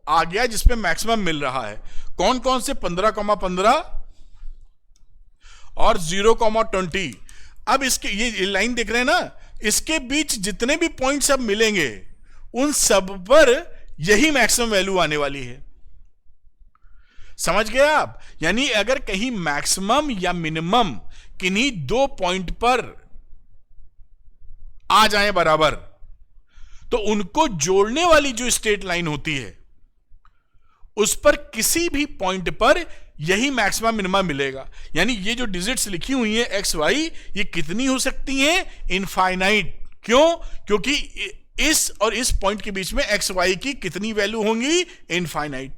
आ गया जिसपे मैक्सिमम मिल रहा है। कौन कौन से, 15,15 और 0,20। अब इसके ये लाइन देख रहे हैं ना, इसके बीच जितने भी पॉइंट्स अब मिलेंगे उन सब पर यही मैक्सिमम वैल्यू आने वाली है। समझ गए आप? यानी अगर कहीं मैक्सिमम या मिनिमम किन्हीं 2 पॉइंट पर आ जाए बराबर, तो उनको जोड़ने वाली जो स्ट्रेट लाइन होती है उस पर किसी भी पॉइंट पर यही मैक्सिमम मिनिमम मिलेगा। यानी ये जो डिजिट्स लिखी हुई है एक्स वाई, ये कितनी हो सकती हैं? इनफाइनाइट। क्यों? क्योंकि इस और इस पॉइंट के बीच में एक्स वाई की कितनी वैल्यू होंगी? इनफाइनाइट।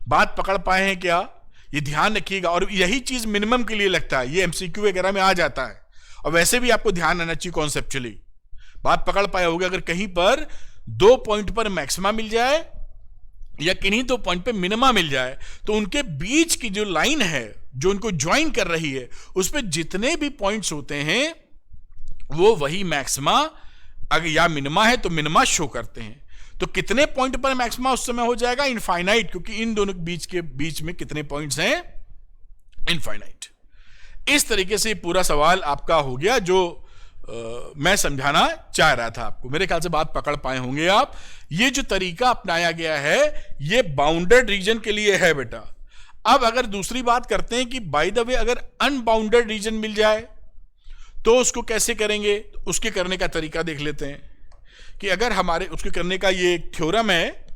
बात पकड़ पाए हैं क्या? ये ध्यान रखिएगा, और यही चीज मिनिमम के लिए लगता है, ये एमसीक्यू वगैरह में आ जाता है, और वैसे भी आपको ध्यान रहना चाहिए कॉन्सेप्चुअली। बात पकड़ पाए होगे, अगर कहीं पर 2 पॉइंट पर मैक्सिमा मिल जाए या किन्हीं 2 पॉइंट पे मिनिमा मिल जाए, तो उनके बीच की जो लाइन है जो उनको ज्वाइन कर रही है, उस पर जितने भी पॉइंट्स होते हैं वो वही मैक्सिमा, अगर या मिनिमा है तो मिनिमा शो करते हैं। तो कितने पॉइंट पर मैक्सिमा उस समय हो जाएगा? इनफाइनाइट, क्योंकि इन दोनों के बीच में कितने पॉइंट्स हैं? इनफाइनाइट। इस तरीके से पूरा सवाल आपका हो गया जो मैं समझाना चाह रहा था आपको। मेरे ख्याल से बात पकड़ पाए होंगे आप। ये जो तरीका अपनाया गया है ये बाउंडेड रीजन के लिए है बेटा। अब अगर दूसरी बात करते हैं कि बाय द वे अगर अनबाउंडेड रीजन मिल जाए तो उसको कैसे करेंगे, उसके करने का तरीका देख लेते हैं। कि अगर हमारे उसके करने का ये एक थ्योरम है,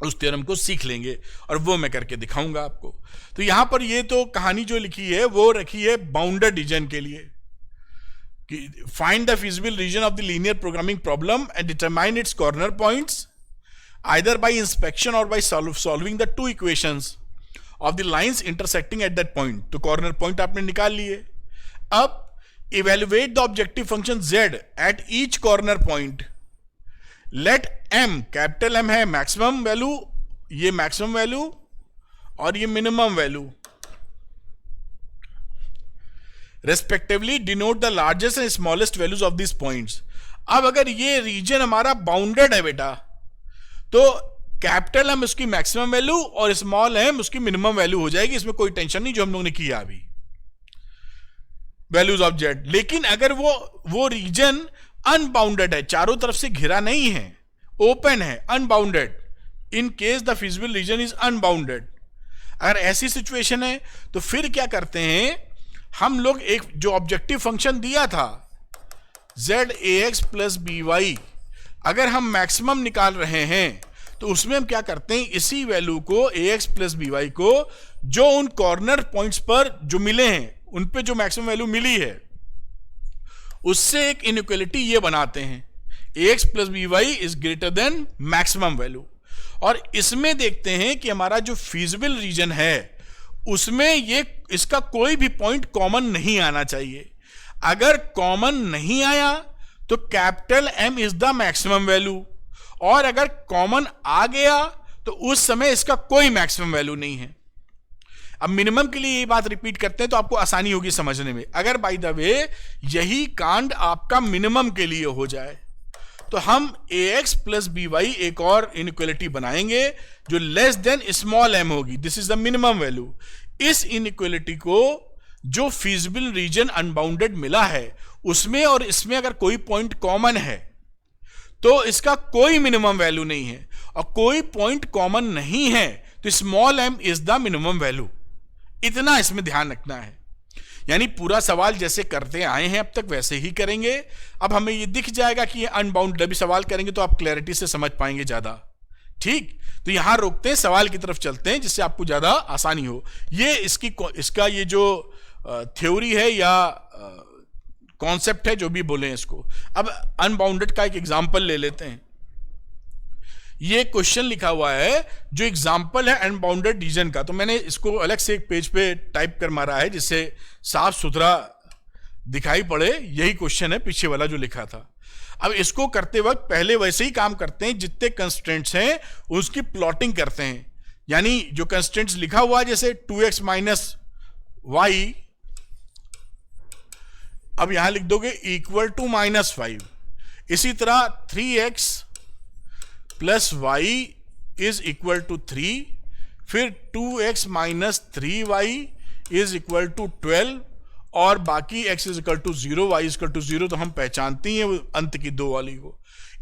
उस थ्योरम को सीख लेंगे और वो मैं करके दिखाऊंगा आपको। तो यहां पर ये तो कहानी जो लिखी है वो रखी है बाउंडेड रीजन के लिए कि find the feasible region of the linear programming problem and determine its corner points either by inspection और by solving the 2 equations of the lines intersecting at that point. तो कॉर्नर पॉइंट आपने निकाल लिए। अब evaluate the objective function z at each corner point. Let m, capital M है मैक्सिमम वैल्यू, ये मैक्सिमम वैल्यू और ये minimum value, respectively denote the largest and smallest values of this points. अब अगर ये रीजन हमारा बाउंडेड है बेटा, तो कैपिटल M उसकी मैक्सिमम वैल्यू और स्मॉल m उसकी मिनिमम वैल्यू हो जाएगी। इसमें कोई टेंशन नहीं जो हम लोगों ने किया अभी, वैल्यूज ऑफ z। लेकिन अगर वो रीजन अनबाउंडेड है, चारों तरफ से घिरा नहीं है, ओपन है, unbounded, in case the feasible reason is unbounded, अगर ऐसी सिचुएशन है तो फिर क्या करते हैं हम लोग, एक जो ऑब्जेक्टिव फंक्शन दिया था z ax + by, अगर हम मैक्सिमम निकाल रहे हैं तो उसमें हम क्या करते हैं, इसी वैल्यू को ax + by को जो उन कॉर्नर पॉइंट्स पर जो मिले हैं उन पे जो मैक्सिमम वैल्यू मिली है उससे एक इनइक्वालिटी ये बनाते हैं, ax + by is greater then maximum value. और इसमें देखते हैं कि हमारा जो फीजिबल रीजन है उसमें ये इसका कोई भी पॉइंट कॉमन नहीं आना चाहिए। अगर कॉमन नहीं आया तो capital M is the maximum value, और अगर कॉमन आ गया तो उस समय इसका कोई मैक्सिमम वैल्यू नहीं है। अब मिनिमम के लिए ये बात रिपीट करते हैं तो आपको आसानी होगी समझने में। अगर बाय द वे यही कांड आपका मिनिमम के लिए हो जाए तो हम ax प्लस by एक और इनइक्वालिटी बनाएंगे जो लेस देन स्मॉल m होगी। This is the minimum value. इस इनइक्वालिटी को जो फीजिबल रीजन अनबाउंडेड मिला है उसमें और इसमें अगर कोई पॉइंट कॉमन है तो इसका कोई मिनिमम वैल्यू नहीं है, और कोई पॉइंट कॉमन नहीं है तो small m is the minimum value. इतना इसमें ध्यान रखना है। यानी पूरा सवाल जैसे करते आए हैं अब तक वैसे ही करेंगे। अब हमें ये दिख जाएगा कि ये अनबाउंडेड, अभी सवाल करेंगे तो आप क्लैरिटी से समझ पाएंगे ज्यादा। ठीक, तो यहां रोकते हैं, सवाल की तरफ चलते हैं जिससे आपको ज्यादा आसानी हो। ये इसका ये जो थ्योरी है या कॉन्सेप्ट है, जो भी बोले इसको। अब अनबाउंडेड का एक एग्जांपल ले लेते हैं। ये क्वेश्चन लिखा हुआ है जो एग्जांपल है अनबाउंडेड रीजन का, तो मैंने इसको अलग से एक पेज पे टाइप कर मारा है जिससे साफ सुथरा दिखाई पड़े। यही क्वेश्चन है पीछे वाला जो लिखा था। अब इसको करते वक्त पहले वैसे ही काम करते हैं, जितने कंस्ट्रेंट्स हैं उसकी प्लॉटिंग करते हैं। यानी जो कंस्ट्रेंट्स लिखा हुआ है जैसे 2x माइनस वाई, अब यहां लिख दोगे इक्वल टू -5। इसी तरह 3x plus y is equal to 3, फिर 2x minus 3y is equal to 12, और बाकी x is equal to 0, y is equal to 0 तो हम पहचानते हैं अंत की दो वाली को।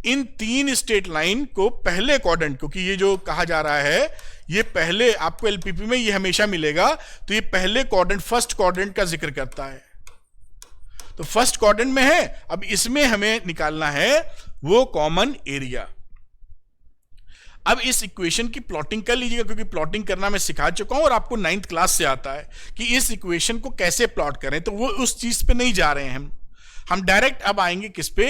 इन तीन स्ट्रेट लाइन को पहले क्वाड्रेंट, क्योंकि ये जो कहा जा रहा है ये पहले आपको एलपीपी में ये हमेशा मिलेगा, तो ये पहले क्वाड्रेंट फर्स्ट क्वाड्रेंट का जिक्र करता है। तो फर्स्ट क्वाड्रेंट में है। अब इसमें हमें निकालना है वो कॉमन एरिया। अब इस इक्वेशन की प्लॉटिंग कर लीजिएगा, क्योंकि प्लॉटिंग करना मैं सिखा चुका हूं और आपको 9th क्लास से आता है कि इस इक्वेशन को कैसे प्लॉट करें। तो वो उस चीज पे नहीं जा रहे हैं हम डायरेक्ट अब आएंगे किस पे,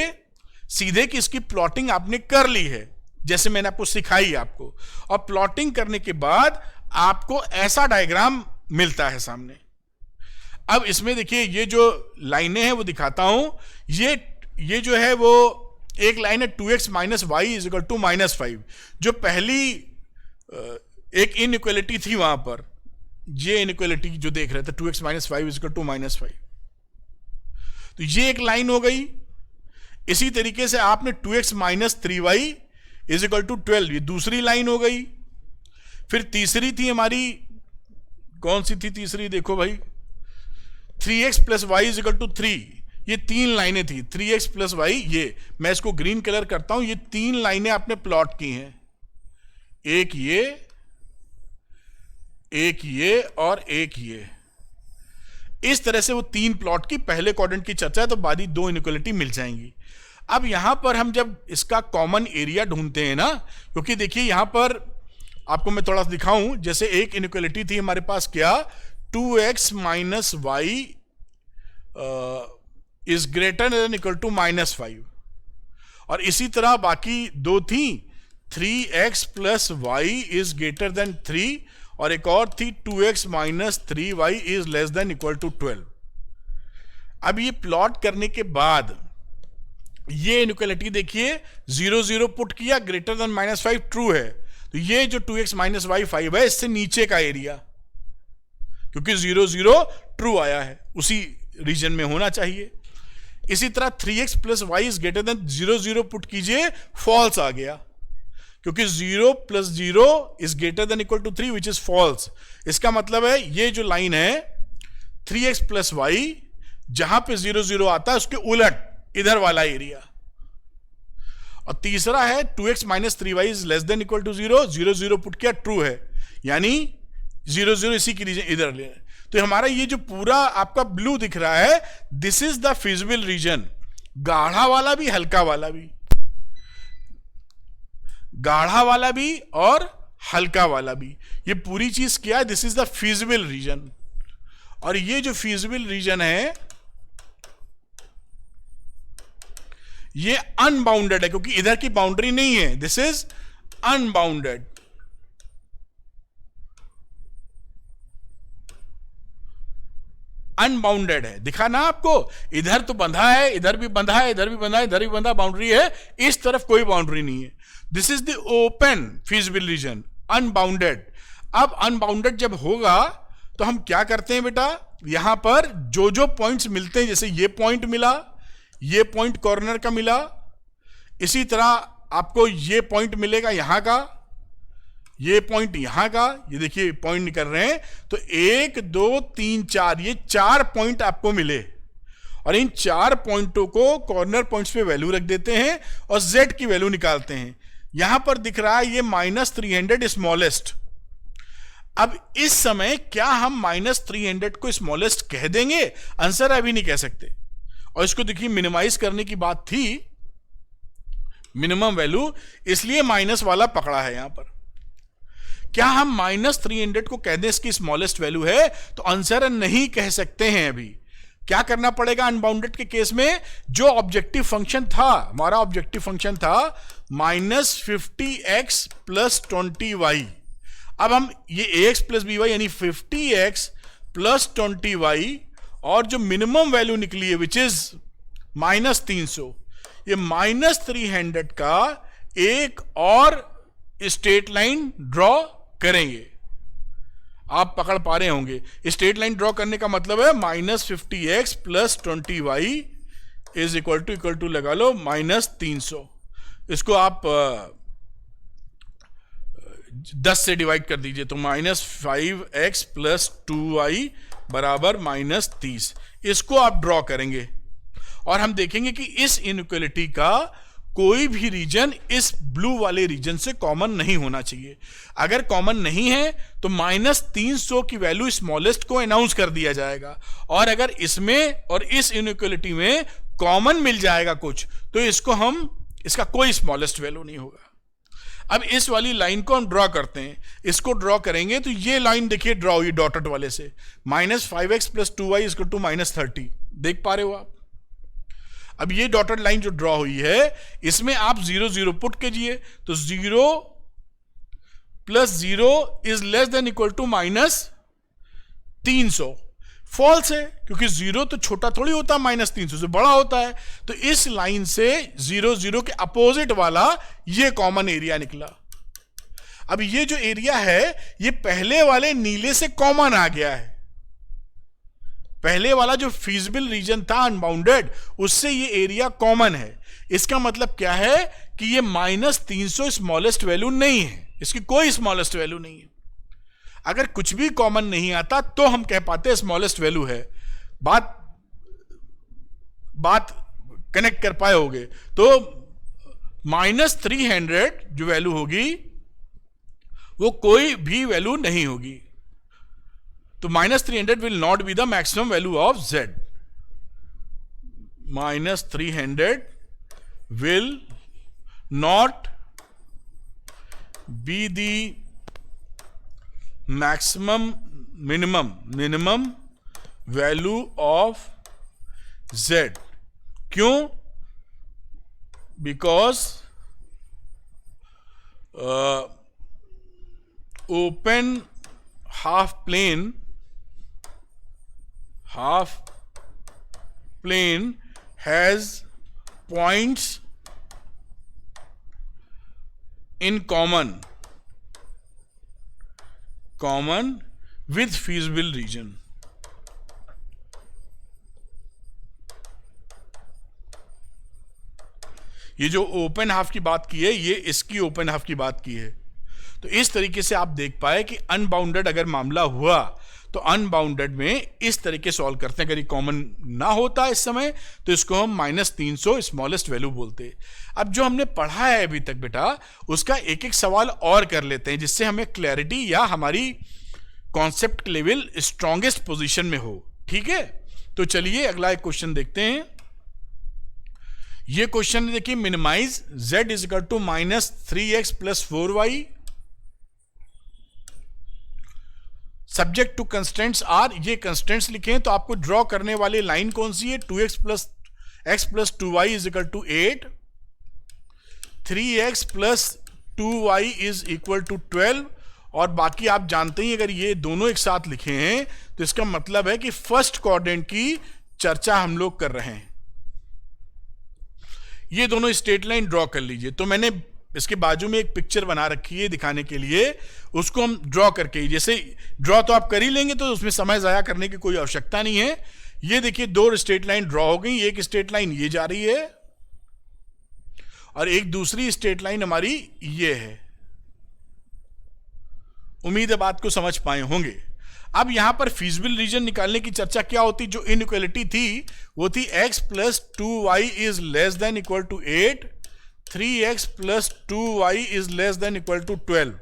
सीधे कि इसकी प्लॉटिंग आपने कर ली है जैसे मैंने आपको सिखाई आपको, और प्लॉटिंग करने के बाद आपको ऐसा डायग्राम मिलता है सामने। अब इसमें देखिए ये जो लाइनें हैं वो दिखाता हूं। ये जो है वो एक लाइन है 2x minus y is equal to -5, जो पहली एक इनइक्वालिटी थी वहां पर, ये इनइक्वालिटी जो देख रहे थे 2x minus 5 is equal to -5, तो ये एक लाइन हो गई। इसी तरीके से आपने 2x minus 3y is equal to 12, ये दूसरी लाइन हो गई। फिर तीसरी थी हमारी, कौन सी थी तीसरी, देखो भाई, 3x plus y is equal to 3, ये तीन लाइनें थी 3x प्लस वाई। ये मैं इसको ग्रीन कलर करता हूं, ये तीन लाइनें आपने प्लॉट की हैं, एक ये और एक ये। इस तरह से वो तीन प्लॉट की पहले क्वाड्रेंट की चर्चा है, तो बाकी दो इनइक्वालिटी मिल जाएंगी। अब यहां पर हम जब इसका कॉमन एरिया ढूंढते हैं ना, क्योंकि देखिए यहां पर आपको मैं थोड़ा सा दिखाऊं, जैसे एक इनइक्वालिटी थी हमारे पास क्या, 2x minus y is greater than equal to -5, और इसी तरह बाकी दो थी 3x plus y is greater than 3, और एक और थी 2x minus 3y is less than equal to 12। अब ये प्लॉट करने के बाद ये इनइक्वालिटी देखिए 0 0 पुट किया, ग्रेटर देन -5 ट्रू है, तो ये जो 2x माइनस वाई 5 है इससे नीचे का एरिया, क्योंकि 0 0 ट्रू आया है उसी रीजन में होना चाहिए। इसी तरह 3x plus y is greater than 0 0 put कीजिए, फॉल्स आ गया, क्योंकि 0 plus 0 is greater than equal to 3 which is false. इसका मतलब है ये जो लाइन है 3x प्लस वाई, जहां पे 0 0 आता है उसके उलट इधर वाला एरिया। और तीसरा है 2x minus 3y is less than equal to 0, 0 0 put किया, ट्रू है, यानी 0 0 इसी की रीजन इधर ले। तो हमारा ये जो पूरा आपका ब्लू दिख रहा है, this is the feasible reason, गाढ़ा वाला भी हल्का वाला भी, गाढ़ा वाला भी और हल्का वाला भी, ये पूरी चीज क्या है, this is the feasible reason. और ये जो फिजिबल रीजन है ये अनबाउंडेड है, क्योंकि इधर की बाउंड्री नहीं है, दिस इज अनबाउंडेड। अनबाउंडेड है, दिखा ना आपको, इधर तो बंधा है, इधर भी बंधा है, इधर भी बंधा है, इधर भी बंधा, बाउंड्री है, इस तरफ कोई बाउंड्री नहीं है। This is the open feasible region, unbounded. अब अनबाउंडेड जब होगा तो हम क्या करते हैं बेटा, यहां पर जो जो पॉइंट्स मिलते हैं, जैसे ये पॉइंट मिला, ये पॉइंट कॉर्नर का मिला, इसी तरह आपको ये पॉइंट मिलेगा यहां का, ये पॉइंट यहां का, ये देखिए पॉइंट निकल रहे हैं। तो 1 2 3 4, ये 4 पॉइंट आपको मिले और इन 4 पॉइंटों को कॉर्नर पॉइंट्स पे वैल्यू रख देते हैं और z की वैल्यू निकालते हैं। यहां पर दिख रहा है ये -300 स्मॉलेस्ट। अब इस समय क्या हम -300 को स्मॉलेस्ट कह देंगे? आंसर अभी नहीं कह सकते। और इसको देखिए मिनिमाइज करने की बात थी, मिनिमम वैल्यू, इसलिए माइनस वाला पकड़ा है यहां पर। क्या हम -300 को कह दें इसकी स्मॉलेस्ट वैल्यू है? तो आंसर नहीं कह सकते हैं। अभी क्या करना पड़ेगा अनबाउंडेड के केस में? जो ऑब्जेक्टिव फंक्शन था, हमारा ऑब्जेक्टिव फंक्शन था -50x + 20y। अब हम ये ax + by यानी 50x + 20y और जो मिनिमम वैल्यू निकली है विच इज -300, ये -300 का एक और स्ट्रेट लाइन ड्रॉ करेंगे। आप पकड़ पा रहे होंगे, स्ट्रेट लाइन ड्रॉ करने का मतलब है -50x + 20y is equal to लगा लो -300। इसको आप 10 से डिवाइड कर दीजिए तो -5x + 2y बराबर -30। इसको आप ड्रॉ करेंगे और हम देखेंगे कि इस इनइक्वालिटी का कोई भी रीजन इस ब्लू वाले रीजन से कॉमन नहीं होना चाहिए। अगर कॉमन नहीं है तो -300 की वैल्यू स्मॉलेस्ट को अनाउंस कर दिया जाएगा, और अगर इसमें और इस इनइक्वालिटी में कॉमन मिल जाएगा कुछ तो इसका कोई स्मॉलेस्ट वैल्यू नहीं होगा। अब इस वाली लाइन को हम ड्रॉ करते हैं। इसको ड्रॉ करेंगे तो ये लाइन देखिए ड्रॉ हुई डॉटेड वाले से, -5x + 2y = -30। देख पा रहे हो आप? अब ये डॉटेड लाइन जो ड्रॉ हुई है इसमें आप 0 0 पुट कीजिए तो 0 + 0 is less than equal to -300। False है क्योंकि 0 तो छोटा थोड़ी होता, -300 से बड़ा होता है। तो इस लाइन से 0 0 के अपोजिट वाला ये कॉमन एरिया निकला। अब ये जो एरिया है ये पहले वाले नीले से कॉमन आ गया है। पहले वाला जो फीजिबल रीजन था अनबाउंडेड, उससे ये एरिया कॉमन है। इसका मतलब क्या है कि ये -300 स्मॉलेस्ट वैल्यू नहीं है, इसकी कोई स्मॉलेस्ट वैल्यू नहीं है। अगर कुछ भी कॉमन नहीं आता तो हम कह पाते स्मॉलेस्ट वैल्यू है। बात कनेक्ट कर पाए होगे। तो -300 जो वैल्यू होगी वो कोई भी वैल्यू नहीं होगी। तो -300 will not be the maximum value of z. -300 will not be the minimum value of z. क्यों? Because open half plane has points in common with feasible region. ये जो ओपन हाफ की बात की है ये इसकी ओपन हाफ की बात की है। तो इस तरीके से आप देख पाए कि अनबाउंडेड अगर मामला हुआ तो अनबाउंडेड में इस तरीके सॉल्व करते हैं। अगर ये कॉमन ना होता इस समय तो इसको हम -300 स्मॉलेस्ट वैल्यू बोलते। अब जो हमने पढ़ा है अभी तक बेटा उसका एक एक सवाल और कर लेते हैं जिससे हमें क्लैरिटी या हमारी कॉन्सेप्ट लेवल स्ट्रॉन्गेस्ट पोजीशन में हो। ठीक है, तो चलिए अगला एक क्वेश्चन देखते हैं। ये क्वेश्चन देखिए, minimise z = -3x + 4y subject to constants are. ये कंस्टेंट्स लिखे तो आपको ड्रॉ करने वाली लाइन कौन सी है? 2x + x + 2y = 8, 3x + 2y = 12। और बाकी आप जानते ही अगर ये दोनों एक साथ लिखे हैं तो इसका मतलब है कि फर्स्ट क्वाड्रेंट की चर्चा हम लोग कर रहे हैं। ये दोनों स्ट्रेट लाइन ड्रॉ कर लीजिए। तो मैंने इसके बाजू में एक पिक्चर बना रखी है दिखाने के लिए, उसको हम ड्रॉ करके, जैसे ड्रॉ तो आप कर ही लेंगे तो उसमें समय जाया करने की कोई आवश्यकता नहीं है। ये देखिए 2 स्ट्रेट लाइन ड्रॉ हो गई, एक स्ट्रेट लाइन ये जा रही है और एक दूसरी स्ट्रेट लाइन हमारी ये है। उम्मीद है बात को समझ पाए होंगे। अब यहां पर फीजिबल रीजन निकालने की चर्चा क्या होती, जो इनइक्वालिटी थी वो थी x plus 2y is less than equal to 8, 3x plus 2y is less than equal to 12।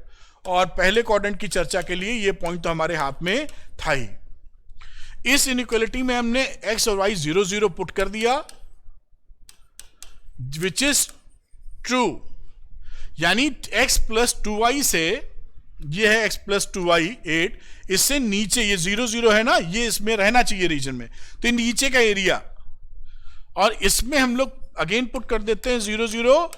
और पहले क्वाड्रेंट की चर्चा के लिए ये पॉइंट तो हमारे हाथ में था ही। इस इनइक्वालिटी में हमने x और y 0 0 पुट कर दिया, विच इज ट्रू, यानी x प्लस 2y से, ये है x प्लस 2y 8, इससे नीचे ये 0 0 है ना, ये इसमें रहना चाहिए रीजन में, तो नीचे का एरिया, और इसमें हम लोग अगेन पुट कर देते हैं 0 0,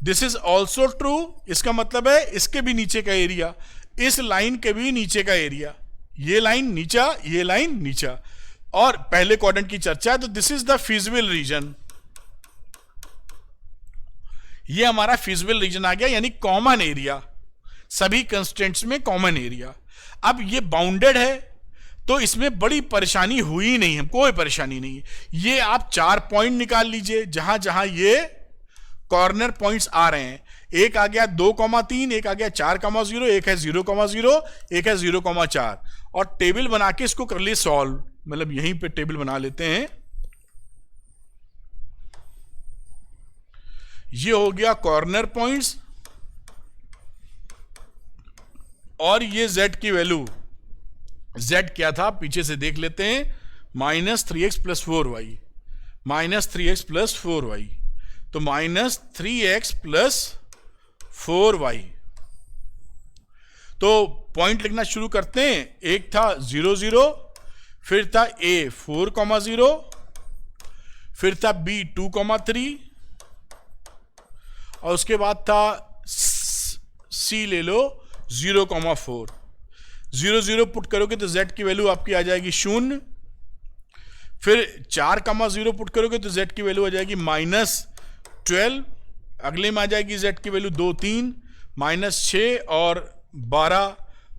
दिस इज ऑल्सो ट्रू। इसका मतलब है इसके भी नीचे का एरिया, इस लाइन के भी नीचे का एरिया, ये लाइन नीचा, ये लाइन नीचा, और पहले क्वाड्रेंट की चर्चा है, तो this is the feasible reason. ये हमारा फीजिबल रीजन आ गया, यानी कॉमन एरिया, सभी कंस्ट्रेंट्स में कॉमन एरिया। अब ये बाउंडेड है तो इसमें बड़ी परेशानी हुई नहीं है, कोई परेशानी नहीं है। ये आप 4 पॉइंट निकाल लीजिए जहां जहां ये कॉर्नर पॉइंट्स आ रहे हैं। एक आ गया 2,3, एक आ गया 4,0, एक है 0,0, एक है 0,4, और टेबल बना के इसको कर लिए सॉल्व, मतलब यहीं पे टेबल बना लेते हैं। ये हो गया कॉर्नर पॉइंट्स, और ये z की वैल्यू, z क्या था पीछे से देख लेते हैं, -3x plus 4y, -3x plus 4y, तो -3x प्लस 4y। तो पॉइंट लिखना शुरू करते हैं। एक था 0 0, फिर था a 4,0, फिर था b 2,3, और उसके बाद था c ले लो 0,4। 0 0 पुट करोगे तो z की वैल्यू आपकी आ जाएगी 0, फिर 4,0 पुट करोगे तो z की वैल्यू आ जाएगी -12, अगले में आ जाएगी z की वैल्यू 2 3, -6 और 12,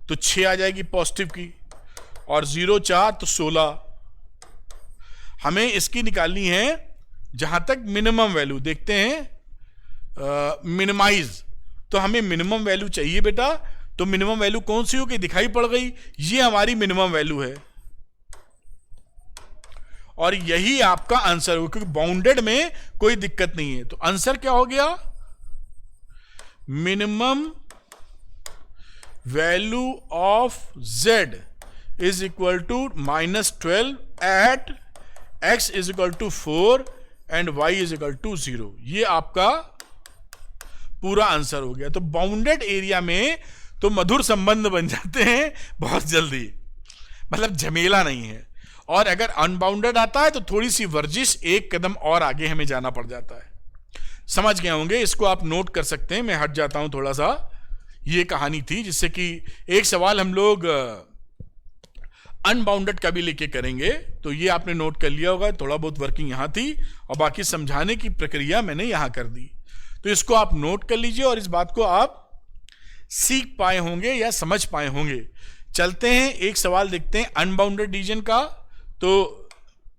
तो 6 आ जाएगी पॉजिटिव की, और 0 4 तो 16। हमें इसकी निकालनी है जहां तक मिनिमम वैल्यू, देखते हैं मिनिमाइज, तो हमें मिनिमम वैल्यू चाहिए बेटा। तो मिनिमम वैल्यू कौन सी होगी, दिखाई पड़ गई, ये हमारी मिनिमम वैल्यू है, और यही आपका आंसर होगा, क्योंकि बाउंडेड में कोई दिक्कत नहीं है। तो आंसर क्या हो गया, minimum value of z is equal to -12 at x is equal to 4 and y is equal to 0। ये आपका पूरा आंसर हो गया। तो बाउंडेड एरिया में तो मधुर संबंध बन जाते हैं बहुत जल्दी, मतलब झमेला नहीं है। और अगर अनबाउंडेड आता है तो थोड़ी सी वर्जिश, एक कदम और आगे हमें जाना पड़ जाता है। समझ गए होंगे, इसको आप नोट कर सकते हैं। मैं हट जाता हूं थोड़ा सा, ये कहानी थी जिससे कि एक सवाल हम लोग अनबाउंडेड का भी लेके करेंगे, तो ये आपने नोट कर लिया होगा। थोड़ा बहुत वर्किंग यहां थी और बाकी समझाने की प्रक्रिया मैंने यहां कर दी, तो इसको आप नोट कर लीजिए और इस बात को आप सीख पाए होंगे या समझ पाए होंगे। चलते हैं एक सवाल देखते हैं अनबाउंडेड रीजन का। तो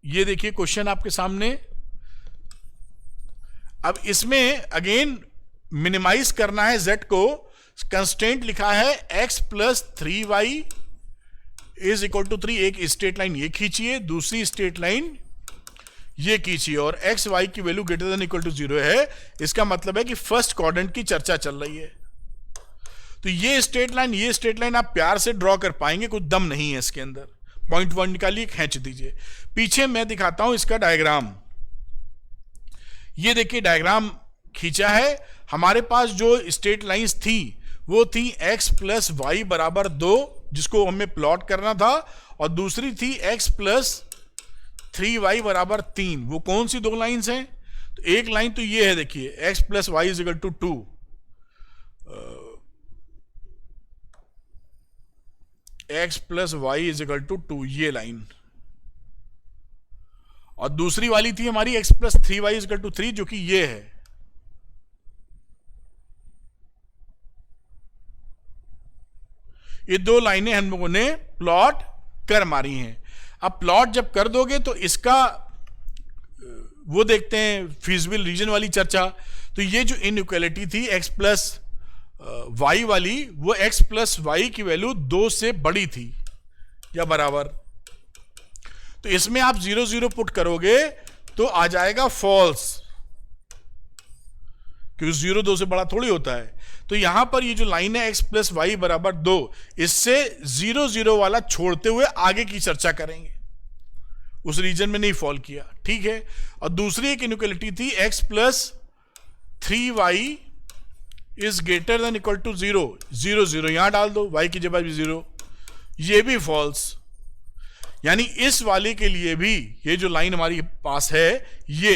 ये देखिए क्वेश्चन आपके सामने। अब इसमें अगेन मिनिमाइज करना है z को। कंस्टेंट लिखा है x plus 3y is equal to 3। एक स्ट्रेट लाइन ये खींचिए, दूसरी स्ट्रेट लाइन ये खींचिए, और x y की value greater than equal to 0 है। इसका मतलब है कि फर्स्ट क्वाड्रेंट की चर्चा चल रही है। तो ये स्ट्रेट लाइन आप प्यार से ड्रॉ कर पाएंगे, कुछ दम नहीं है इसके अंदर। पॉइंट 1 निकालिए, खींच दीजिए। पीछे मैं दिखाता हूं इसका डायग्राम। ये देखिए डायग्राम खींचा है। हमारे पास जो स्ट्रेट लाइंस थी वो थी x प्लस वाई बराबर 2, जिसको हमें प्लॉट करना था, और दूसरी थी x प्लस 3y बराबर 3। वो कौन सी दो लाइंस हैं? तो एक लाइन तो ये है, देखिए x plus y is equal to 2, x plus y is equal to 2, ये लाइन। और दूसरी वाली थी हमारी x plus 3y is equal to 3, जो कि ये है। ये दो लाइनें हम लोगों ने प्लॉट कर मारी हैं। अब प्लॉट जब कर दोगे तो इसका वो देखते हैं, फीजिबल रीजन वाली चर्चा। तो ये जो इनइक्वालिटी थी x प्लस वाई वाली, वो x प्लस वाई की वैल्यू 2 से बड़ी थी या बराबर। तो इसमें आप 0 0 पुट करोगे तो आ जाएगा फॉल्स, क्योंकि 0 2 से बड़ा थोड़ी होता है। तो यहां पर ये जो लाइन है x प्लस वाई बराबर 2, इससे 0 0 वाला छोड़ते हुए आगे की चर्चा करेंगे। उस रीजन में नहीं फॉल किया, ठीक है। और दूसरी एक इनइक्वालिटी थी x plus 3y is greater than equal to 0 0 0, यहां डाल दो y की जगह भी 0, ये भी फॉल्स। यानी इस वाले के लिए भी ये जो लाइन हमारी पास है, ये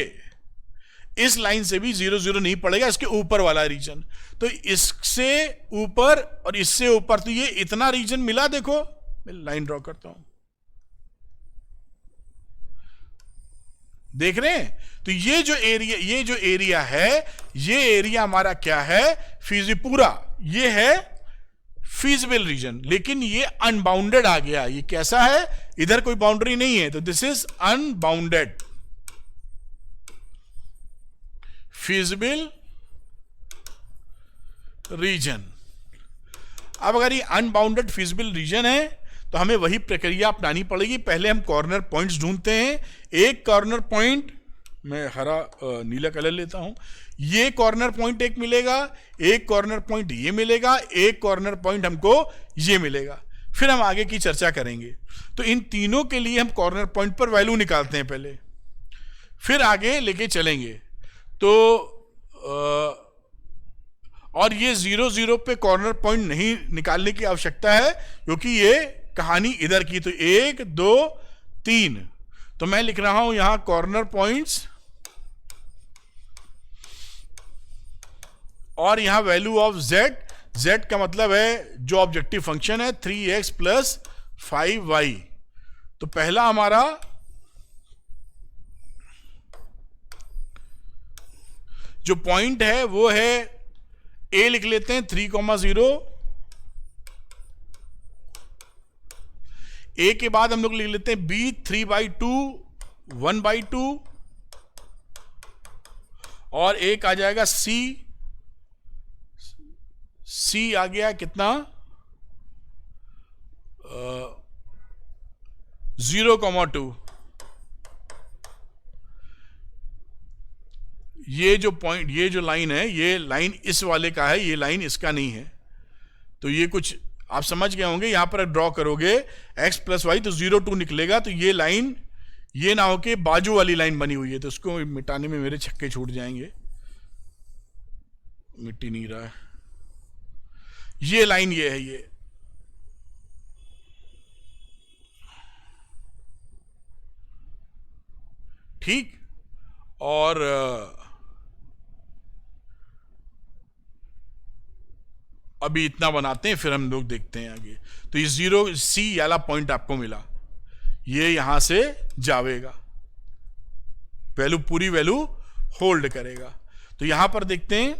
इस लाइन से भी 0 0 नहीं पड़ेगा, इसके ऊपर वाला रीजन। तो इससे ऊपर और इससे ऊपर, तो ये इतना रीजन मिला। देखो मैं लाइन ड्रॉ करता हूं, देख रहे हैं। तो ये जो एरिया है, ये एरिया हमारा क्या है, पूरा ये है फीजिबल रीजन। लेकिन ये अनबाउंडेड आ गया। ये कैसा है, इधर कोई बाउंड्री नहीं है, तो this is unbounded feasible reason. अब अगर ये अनबाउंडेड फीजिबल रीजन है तो हमें वही प्रक्रिया अपनानी पड़ेगी। पहले हम कॉर्नर पॉइंट्स ढूंढते हैं। एक कॉर्नर पॉइंट, मैं हरा नीला कलर लेता हूं, ये कॉर्नर पॉइंट एक मिलेगा, एक कॉर्नर पॉइंट ये मिलेगा, एक कॉर्नर पॉइंट हमको ये मिलेगा। फिर हम आगे की चर्चा करेंगे। तो इन तीनों के लिए हम कॉर्नर पॉइंट पर वैल्यू निकालते हैं पहले, फिर आगे लेके चलेंगे। तो और ये 0 0 पे कॉर्नर पॉइंट नहीं निकालने की आवश्यकता है, क्योंकि ये कहानी इधर की। तो 1 2 3, तो मैं लिख रहा हूं यहां कॉर्नर पॉइंट्स, और यहां वैल्यू ऑफ z का मतलब है जो ऑब्जेक्टिव फंक्शन है 3x प्लस 5y। तो पहला हमारा जो पॉइंट है वो है a, लिख लेते हैं 3,0। a के बाद हम लोग लिख लेते हैं b 3/2 1/2, और एक आ जाएगा c आ गया कितना 0,2। ये जो पॉइंट, ये जो लाइन है, ये लाइन इस वाले का है, ये लाइन इसका नहीं है। तो ये कुछ आप समझ गए होंगे। यहां पर ड्रॉ करोगे x प्लस वाई तो 0 2 निकलेगा। तो ये लाइन ये ना हो के बाजू वाली लाइन बनी हुई है, तो उसको मिटाने में मेरे छक्के छूट जाएंगे। मिट्टी नहीं रहा है, ये लाइन ये है, ये ठीक। और अभी इतना बनाते हैं, फिर हम लोग देखते हैं आगे। तो ये 0 c वाला पॉइंट आपको मिला, ये यहां से जावेगा, वैल्यू पूरी वैल्यू होल्ड करेगा। तो यहां पर देखते हैं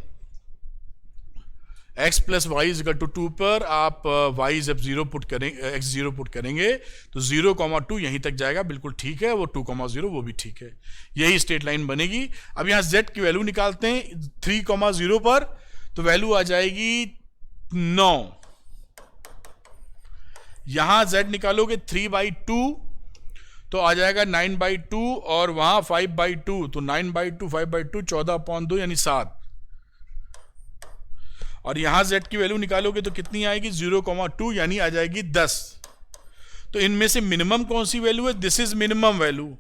x plus y is equal to 2 पर आप y जब 0 पुट करेंगे, x 0 पुट करेंगे तो 0,2 यहीं तक जाएगा, बिल्कुल ठीक है। वो 2,0 वो भी ठीक है, यही स्ट्रेट लाइन बनेगी। अब यहां z की वैल्यू निकालते हैं 3,0 पर, तो वैल्यू आ जाएगी 9। यहां z निकालोगे 3/2 तो आ जाएगा 9/2, और वहां 5/2, तो 9/2 5/2 14/2 यानी 7। और यहां z की वैल्यू निकालोगे तो कितनी आएगी 0,2 यानी आ जाएगी 10। तो इनमें से मिनिमम कौन सी वैल्यू है, दिस इज मिनिमम वैल्यू।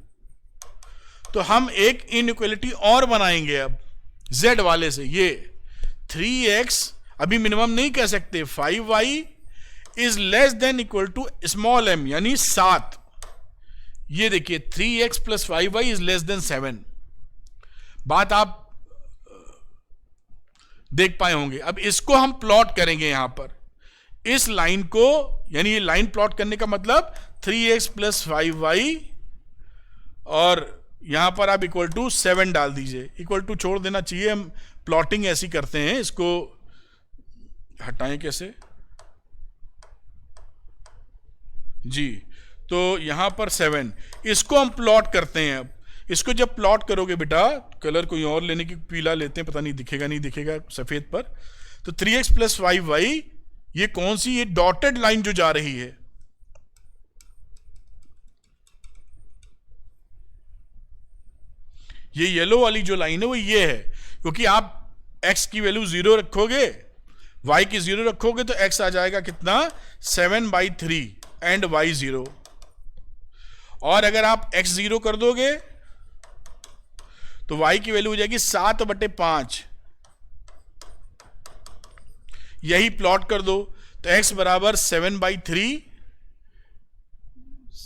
तो हम एक इनइक्वालिटी और बनाएंगे अब z वाले से। ये 3x अभी मिनिमम नहीं कह सकते, 5y is less than equal to small m यानी 7। ये देखिए 3x plus 5y is less then 7। बात आप देख पाए होंगे। अब इसको हम प्लॉट करेंगे यहां पर, इस लाइन को, यानी ये लाइन प्लॉट करने का मतलब 3x प्लस 5y, और यहां पर आप इक्वल टू 7 डाल दीजिए। इक्वल टू छोड़ देना चाहिए, हम प्लॉटिंग ऐसी करते हैं। इसको हटाएं कैसे जी, तो यहां पर 7, इसको हम प्लॉट करते हैं। अब इसको जब प्लॉट करोगे बेटा, कलर कोई और लेने की, पीला लेते हैं, पता नहीं दिखेगा नहीं दिखेगा सफेद पर, तो 3x + 5y, ये कौन सी, ये डॉटेड लाइन जो जा रही है, ये येलो वाली जो लाइन है वो ये है, क्योंकि आप x की वैल्यू 0 रखोगे, y की 0 रखोगे तो x आ जाएगा कितना, 7/3 एंड y 0, और अगर आप x 0 कर दोगे तो y की वैल्यू हो जाएगी 7/5, यही प्लॉट कर दो तो x बराबर 7/3,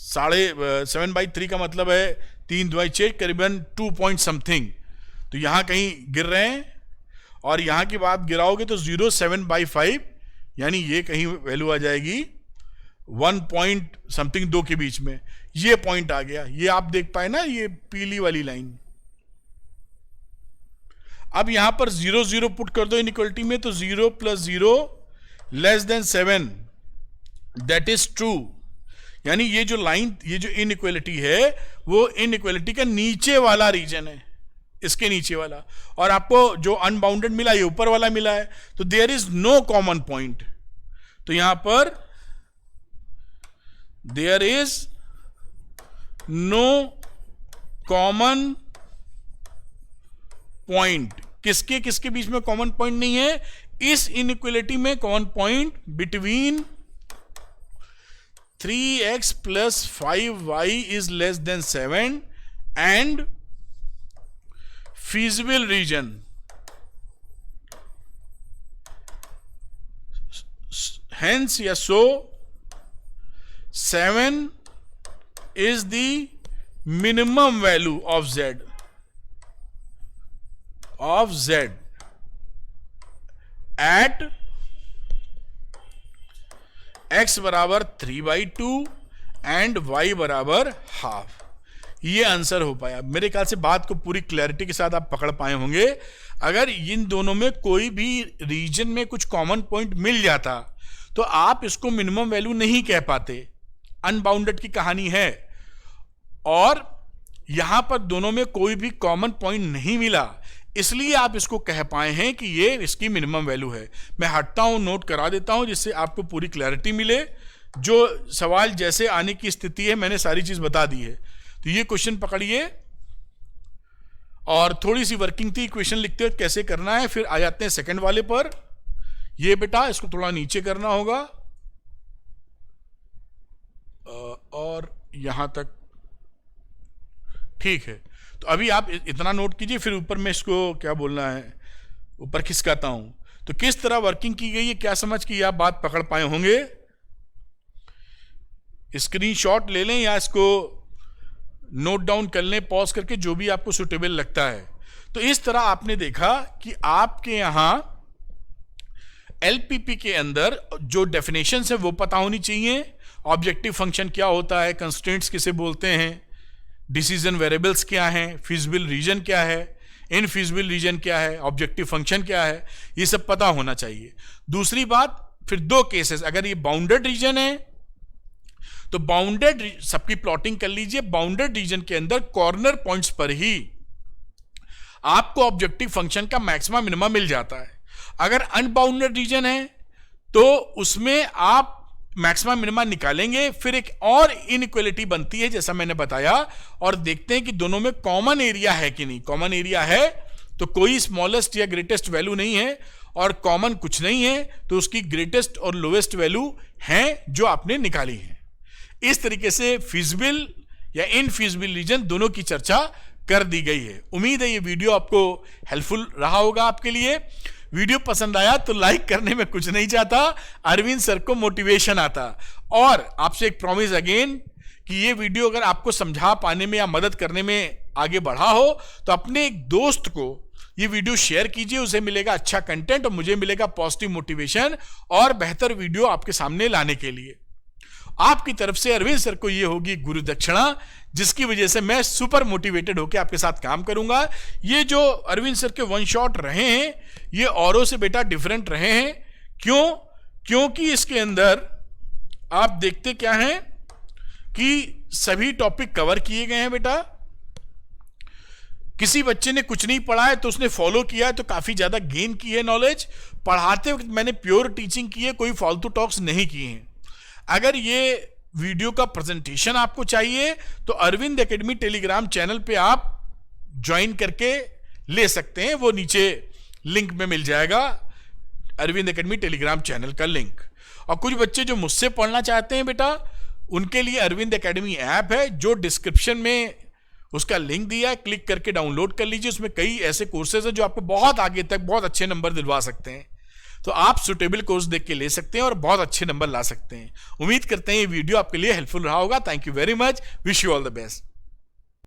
7/3 का मतलब है 3×2 करीबन 2 पॉइंट समथिंग, तो यहां कहीं गिर रहे हैं, और यहां की बात गिराओगे तो 0.7/5, यानी ये कहीं वैल्यू आ जाएगी 1 पॉइंट समथिंग 2 के बीच में, ये पॉइंट आ गया, ये आप देख पाए ना, ये पीली वाली लाइन। अब यहां पर 0 0 पुट कर दो इनइक्वालिटी में, तो 0 + 0 < 7, दैट इज ट्रू, यानी ये जो लाइन, ये जो इनइक्वालिटी है वो इनइक्वालिटी का नीचे वाला रीजन है, इसके नीचे वाला, और आपको जो अनबाउंडेड मिला ये ऊपर वाला मिला है, तो there is no common point, तो यहां पर there is no common point, किसके किसके बीच में कॉमन पॉइंट नहीं है, इस इनइक्वालिटी में common point between 3x + 5y is < 7 and feasible region, hence या so 7 is the minimum value of z at x बराबर 3/2 एंड y बराबर ½ ये आंसर हो पाया। मेरे ख्याल से बात को पूरी क्लैरिटी के साथ आप पकड़ पाए होंगे। अगर इन दोनों में कोई भी रीजन में कुछ कॉमन पॉइंट मिल जाता तो आप इसको मिनिमम वैल्यू नहीं कह पाते, अनबाउंडेड की कहानी है, और यहां पर दोनों में कोई भी कॉमन पॉइंट नहीं मिला, इसलिए आप इसको कह पाए हैं कि ये इसकी मिनिमम वैल्यू है। मैं हटता हूं, नोट करा देता हूं जिससे आपको पूरी क्लैरिटी मिले। जो सवाल जैसे आने की स्थिति है मैंने सारी चीज बता दी है। तो ये क्वेश्चन पकड़िए, और थोड़ी सी वर्किंग थी क्वेश्चन लिखते हुए कैसे करना है। फिर आ जाते हैं सेकंड वाले पर। ये बेटा इसको थोड़ा नीचे करना होगा और यहां तक, ठीक है। तो अभी आप इतना नोट कीजिए, फिर ऊपर में इसको क्या बोलना है ऊपर खिसकाता हूं। तो किस तरह वर्किंग की गई है, क्या समझ की आप बात पकड़ पाए होंगे। स्क्रीनशॉट ले लें या इसको नोट डाउन कर लें पॉज करके, जो भी आपको सुटेबल लगता है। तो इस तरह आपने देखा कि आपके यहां एलपीपी के अंदर जो डेफिनेशन है वो पता होनी चाहिए। ऑब्जेक्टिव फंक्शन क्या होता है, कंस्ट्रेंट्स किसे बोलते हैं, डिसीजन वेरिएबल्स क्या हैं, फिजिबल रीजन क्या है, इनफिजिबल रीजन क्या है, ऑब्जेक्टिव फंक्शन क्या है, ये सब पता होना चाहिए। दूसरी बात, फिर दो केसेस, अगर ये बाउंडेड रीजन है तो बाउंडेड सबकी प्लॉटिंग कर लीजिए। बाउंडेड रीजन के अंदर कॉर्नर पॉइंट्स पर ही आपको ऑब्जेक्टिव फंक्शन का मैक्सिमम मिनिमम मिल जाता है। अगर अनबाउंडेड रीजन है तो उसमें आप मैक्सिमम मिनिमम निकालेंगे, फिर एक और इनइक्वालिटी बनती है जैसा मैंने बताया, और देखते हैं कि दोनों में कॉमन एरिया है कि नहीं। कॉमन एरिया है तो कोई स्मॉलेस्ट या ग्रेटेस्ट वैल्यू नहीं है, और कॉमन कुछ नहीं है तो उसकी ग्रेटेस्ट और लोएस्ट वैल्यू है जो आपने निकाली है। इस तरीके से फिजिबल या इनफिजिबल रीजन दोनों की चर्चा कर दी गई है। उम्मीद है ये वीडियो आपको हेल्पफुल रहा होगा आपके लिए। वीडियो पसंद आया तो लाइक करने में कुछ नहीं चाहता, अरविंद सर को मोटिवेशन आता। और आपसे एक प्रॉमिस अगेन कि ये वीडियो अगर आपको समझा पाने में या मदद करने में आगे बढ़ा हो तो अपने एक दोस्त को ये वीडियो शेयर कीजिए, उसे मिलेगा अच्छा कंटेंट और मुझे मिलेगा पॉजिटिव मोटिवेशन और बेहतर वीडियो आपके सामने लाने के लिए। आपकी तरफ से अरविंद सर को ये होगी गुरु दक्षिणा, जिसकी वजह से मैं सुपर मोटिवेटेड होकर आपके साथ काम करूंगा। ये जो अरविंद सर के वन शॉट रहे हैं ये औरों से बेटा डिफरेंट रहे हैं। क्यों? क्योंकि इसके अंदर आप देखते क्या हैं कि सभी टॉपिक कवर किए गए हैं बेटा। किसी बच्चे ने कुछ नहीं पढ़ा है तो उसने फॉलो किया है तो काफी ज्यादा गेन की है नॉलेज। पढ़ाते वक्त मैंने प्योर टीचिंग की है, कोई फालतू टॉक्स नहीं किए हैं। अगर ये वीडियो का प्रेजेंटेशन आपको चाहिए तो अरविंद एकेडमी टेलीग्राम चैनल पे आप ज्वाइन करके ले सकते हैं, वो नीचे लिंक में मिल जाएगा, अरविंद एकेडमी टेलीग्राम चैनल का लिंक। और कुछ बच्चे जो मुझसे पढ़ना चाहते हैं बेटा, उनके लिए अरविंद एकेडमी ऐप है जो डिस्क्रिप्शन में उसका लिंक दिया है, क्लिक करके डाउनलोड कर लीजिए। उसमें कई ऐसे कोर्सेज हैं जो आपको बहुत आगे तक बहुत अच्छे नंबर दिलवा सकते हैं। तो आप सुटेबल कोर्स देख के ले सकते हैं और बहुत अच्छे नंबर ला सकते हैं। उम्मीद करते हैं ये वीडियो आपके लिए हेल्पफुल रहा होगा। Thank you very much, wish you all the best.